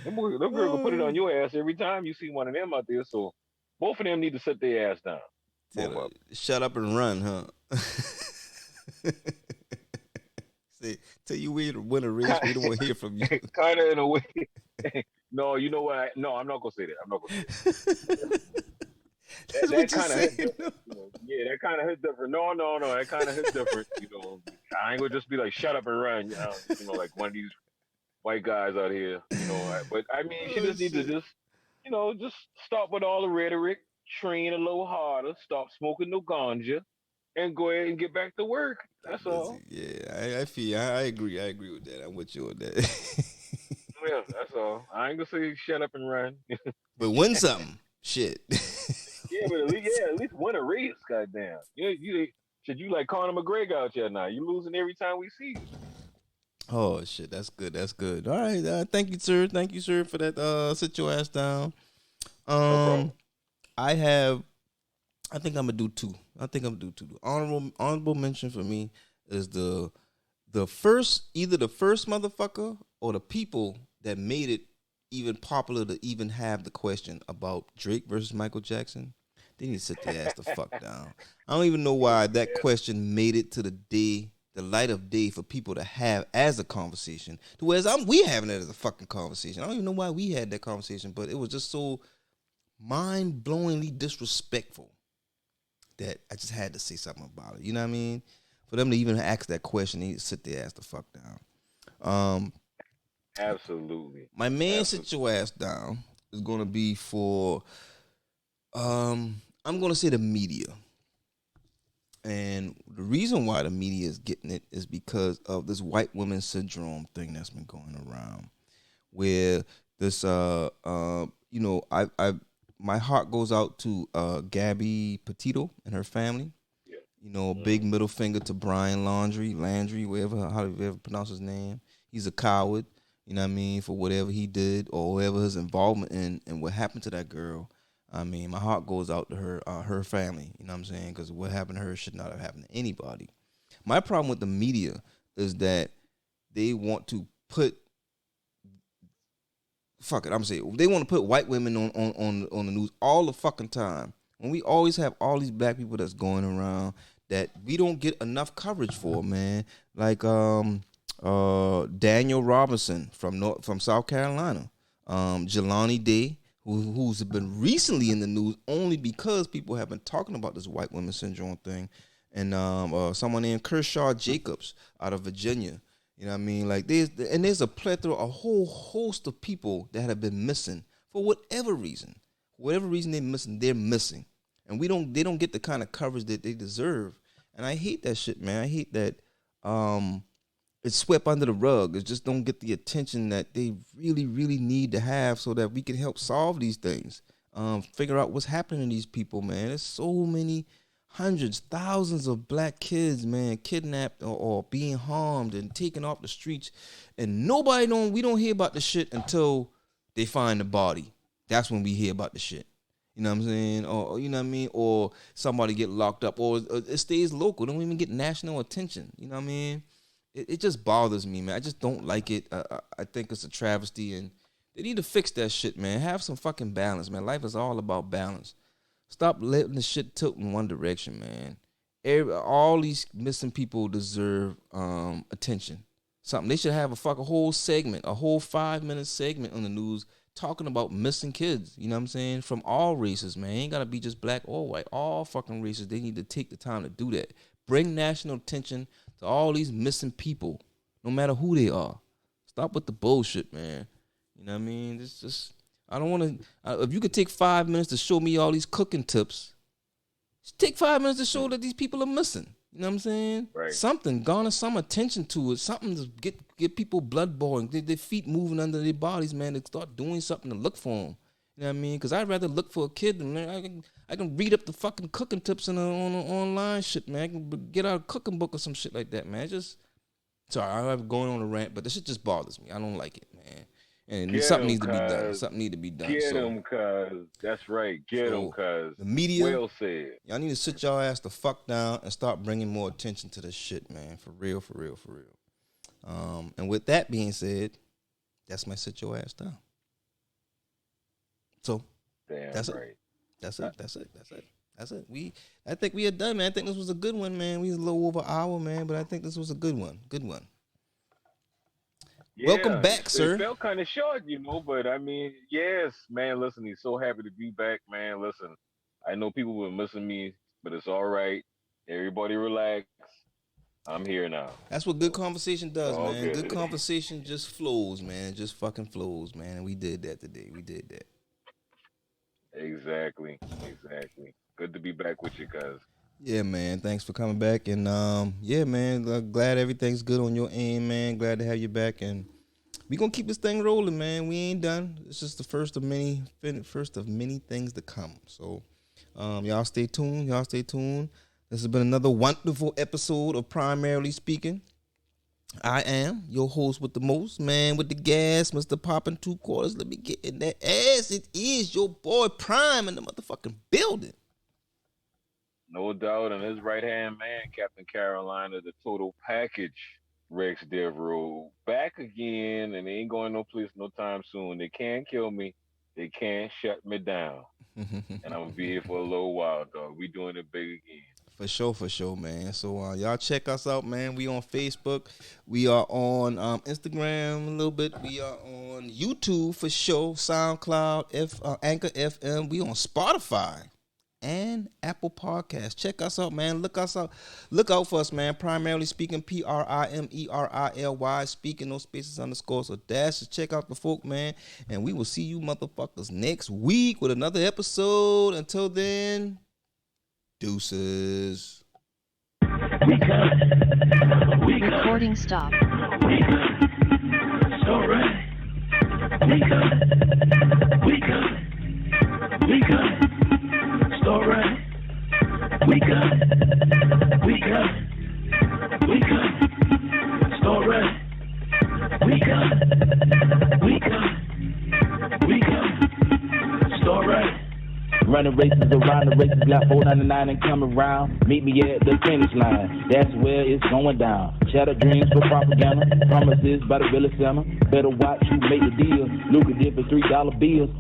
Them girls will put it on your ass every time you see one of them out there. So both of them need to sit their ass down. Shut up and run, huh? Say, tell you we win a race, we don't want to hear from you. Kind of in a way. No, you know what? No, I'm not gonna say that. I'm not gonna say that. that kind of hit different. Yeah, that kind of hit different. No, that kind of hit different. I ain't gonna just be like, shut up and run. Like one of these white guys out here. But I mean, she just need to just stop with all the rhetoric, train a little harder, stop smoking no ganja, and go ahead and get back to work. That's all. Yeah, I agree. I agree with that. I'm with you on that. Yeah, that's all. I ain't gonna say shut up and run. But win something. Shit. Yeah, but at least win a race, goddamn. You like Conor McGregor out here now. You losing every time we see you. Oh shit, that's good. That's good. All right, thank you, sir. Thank you, sir, for that. Sit your ass down. No I think I'm gonna do two. Honorable mention for me is the first motherfucker or the people that made it even popular to even have the question about Drake versus Michael Jackson. They need to sit their ass the fuck down. I don't even know why that question made it to the light of day for people to have as a conversation. Whereas we having it as a fucking conversation. I don't even know why we had that conversation, but it was just so mind-blowingly disrespectful that I just had to say something about it. You know what I mean? For them to even ask that question, they need to sit their ass the fuck down. Absolutely. My man, sit your ass down is gonna be for I'm gonna say the media. And the reason why the media is getting it is because of this white woman syndrome thing that's been going around, where this you know, I my heart goes out to Gabby Petito and her family. Yeah. You know, big middle finger to Brian Landry, whatever, how you ever pronounce his name. He's a coward, you know what I mean, for whatever he did or whatever his involvement in what happened to that girl. I mean, my heart goes out to her family, you know what I'm saying, because what happened to her should not have happened to anybody. My problem with the media is that they want to put, I'm saying, they want to put white women on the news all the fucking time. When we always have all these black people that's going around that we don't get enough coverage for, man. Like Daniel Robinson from South Carolina, Jelani Day, who's been recently in the news only because people have been talking about this white woman syndrome thing, and someone named Kershaw Jacobs out of Virginia. You know what I mean? Like there's a plethora, a whole host of people that have been missing for whatever reason. Whatever reason they're missing. And they don't get the kind of coverage that they deserve. And I hate that shit, man. I hate that it's swept under the rug. It just don't get the attention that they really, really need to have so that we can help solve these things. Figure out what's happening to these people, man. There's so many hundreds, thousands of black kids, man, kidnapped or being harmed and taken off the streets. And we don't hear about the shit until they find the body. That's when we hear about the shit. You know what I'm saying? Or, you know what I mean? Or somebody get locked up. Or it stays local. Don't even get national attention. You know what I mean? It just bothers me, man. I just don't like it. I think it's a travesty. And they need to fix that shit, man. Have some fucking balance, man. Life is all about balance. Stop letting the shit tilt in one direction, man. All these missing people deserve attention. Something. They should have a whole segment, a whole 5-minute segment on the news talking about missing kids, you know what I'm saying? From all races, man. Ain't gotta be just black or white. All fucking races. They need to take the time to do that. Bring national attention to all these missing people, no matter who they are. Stop with the bullshit, man. You know what I mean? It's just, I don't want to. If you could take 5 minutes to show me all these cooking tips, just take 5 minutes to show that these people are missing. You know what I'm saying? Right. Something, garner some attention to it. Something to get people blood boiling. Their feet moving under their bodies, man. To start doing something to look for them. You know what I mean? Because I'd rather look for a kid than, man, I can read up the fucking cooking tips on online shit, man. I can get out a cooking book or some shit like that, man. Sorry, I'm going on a rant, but this shit just bothers me. I don't like it, man. And something needs to be done. Something need to be done. Get them, cuz. That's right. Get them, cuz. The media. Well said. Y'all need to sit y'all ass the fuck down and start bringing more attention to this shit, man. For real, for real, for real. And with that being said, that's my sit your ass down. So, damn that's right. it. That's it. I think we are done, man. I think this was a good one, man. We was a little over an hour, man, but I think this was a good one. Good one. Yeah, welcome back, sir. It felt kind of short, but I mean, yes, man, listen, he's so happy to be back, man. Listen, I know people were missing me, but it's all right. Everybody relax. I'm here now. That's what good conversation does, man. Okay. Good conversation just flows, man. It just fucking flows, man. And we did that today. We did that. Exactly. Good to be back with you guys. Yeah, man. Thanks for coming back. And yeah, man. Glad everything's good on your end, man. Glad to have you back. And we gonna keep this thing rolling, man. We ain't done. It's just the first of many things to come. So y'all stay tuned. This has been another wonderful episode of Primarily Speaking. I am your host with the most, man with the gas, Mr. Poppin' 2 quarters. Let me get in that ass. It is your boy Prime in the motherfucking building. No doubt, and his right-hand man, Captain Carolina, the total package, Rex Devereaux, back again, and they ain't going no place no time soon. They can't kill me. They can't shut me down. And I'm going to be here for a little while, dog. We doing it big again. For sure, man. So y'all check us out, man. We on Facebook. We are on Instagram a little bit. We are on YouTube for sure. SoundCloud, Anchor FM. We on Spotify. and Apple Podcasts. Check us out, man. Look us out. Look out for us, man. Primarily Speaking, PRIMERILY, speaking, no spaces, underscores, or dashes. Check out the folk, man. And we will see you motherfuckers next week with another episode. Until then, deuces. Recording stop. Running races around the races, got 499 and come around. Meet me at the finish line, that's where it's going down. Shattered dreams for propaganda, promises by the Billy Summer. Better watch who make the deal, lucrative for $3 bills.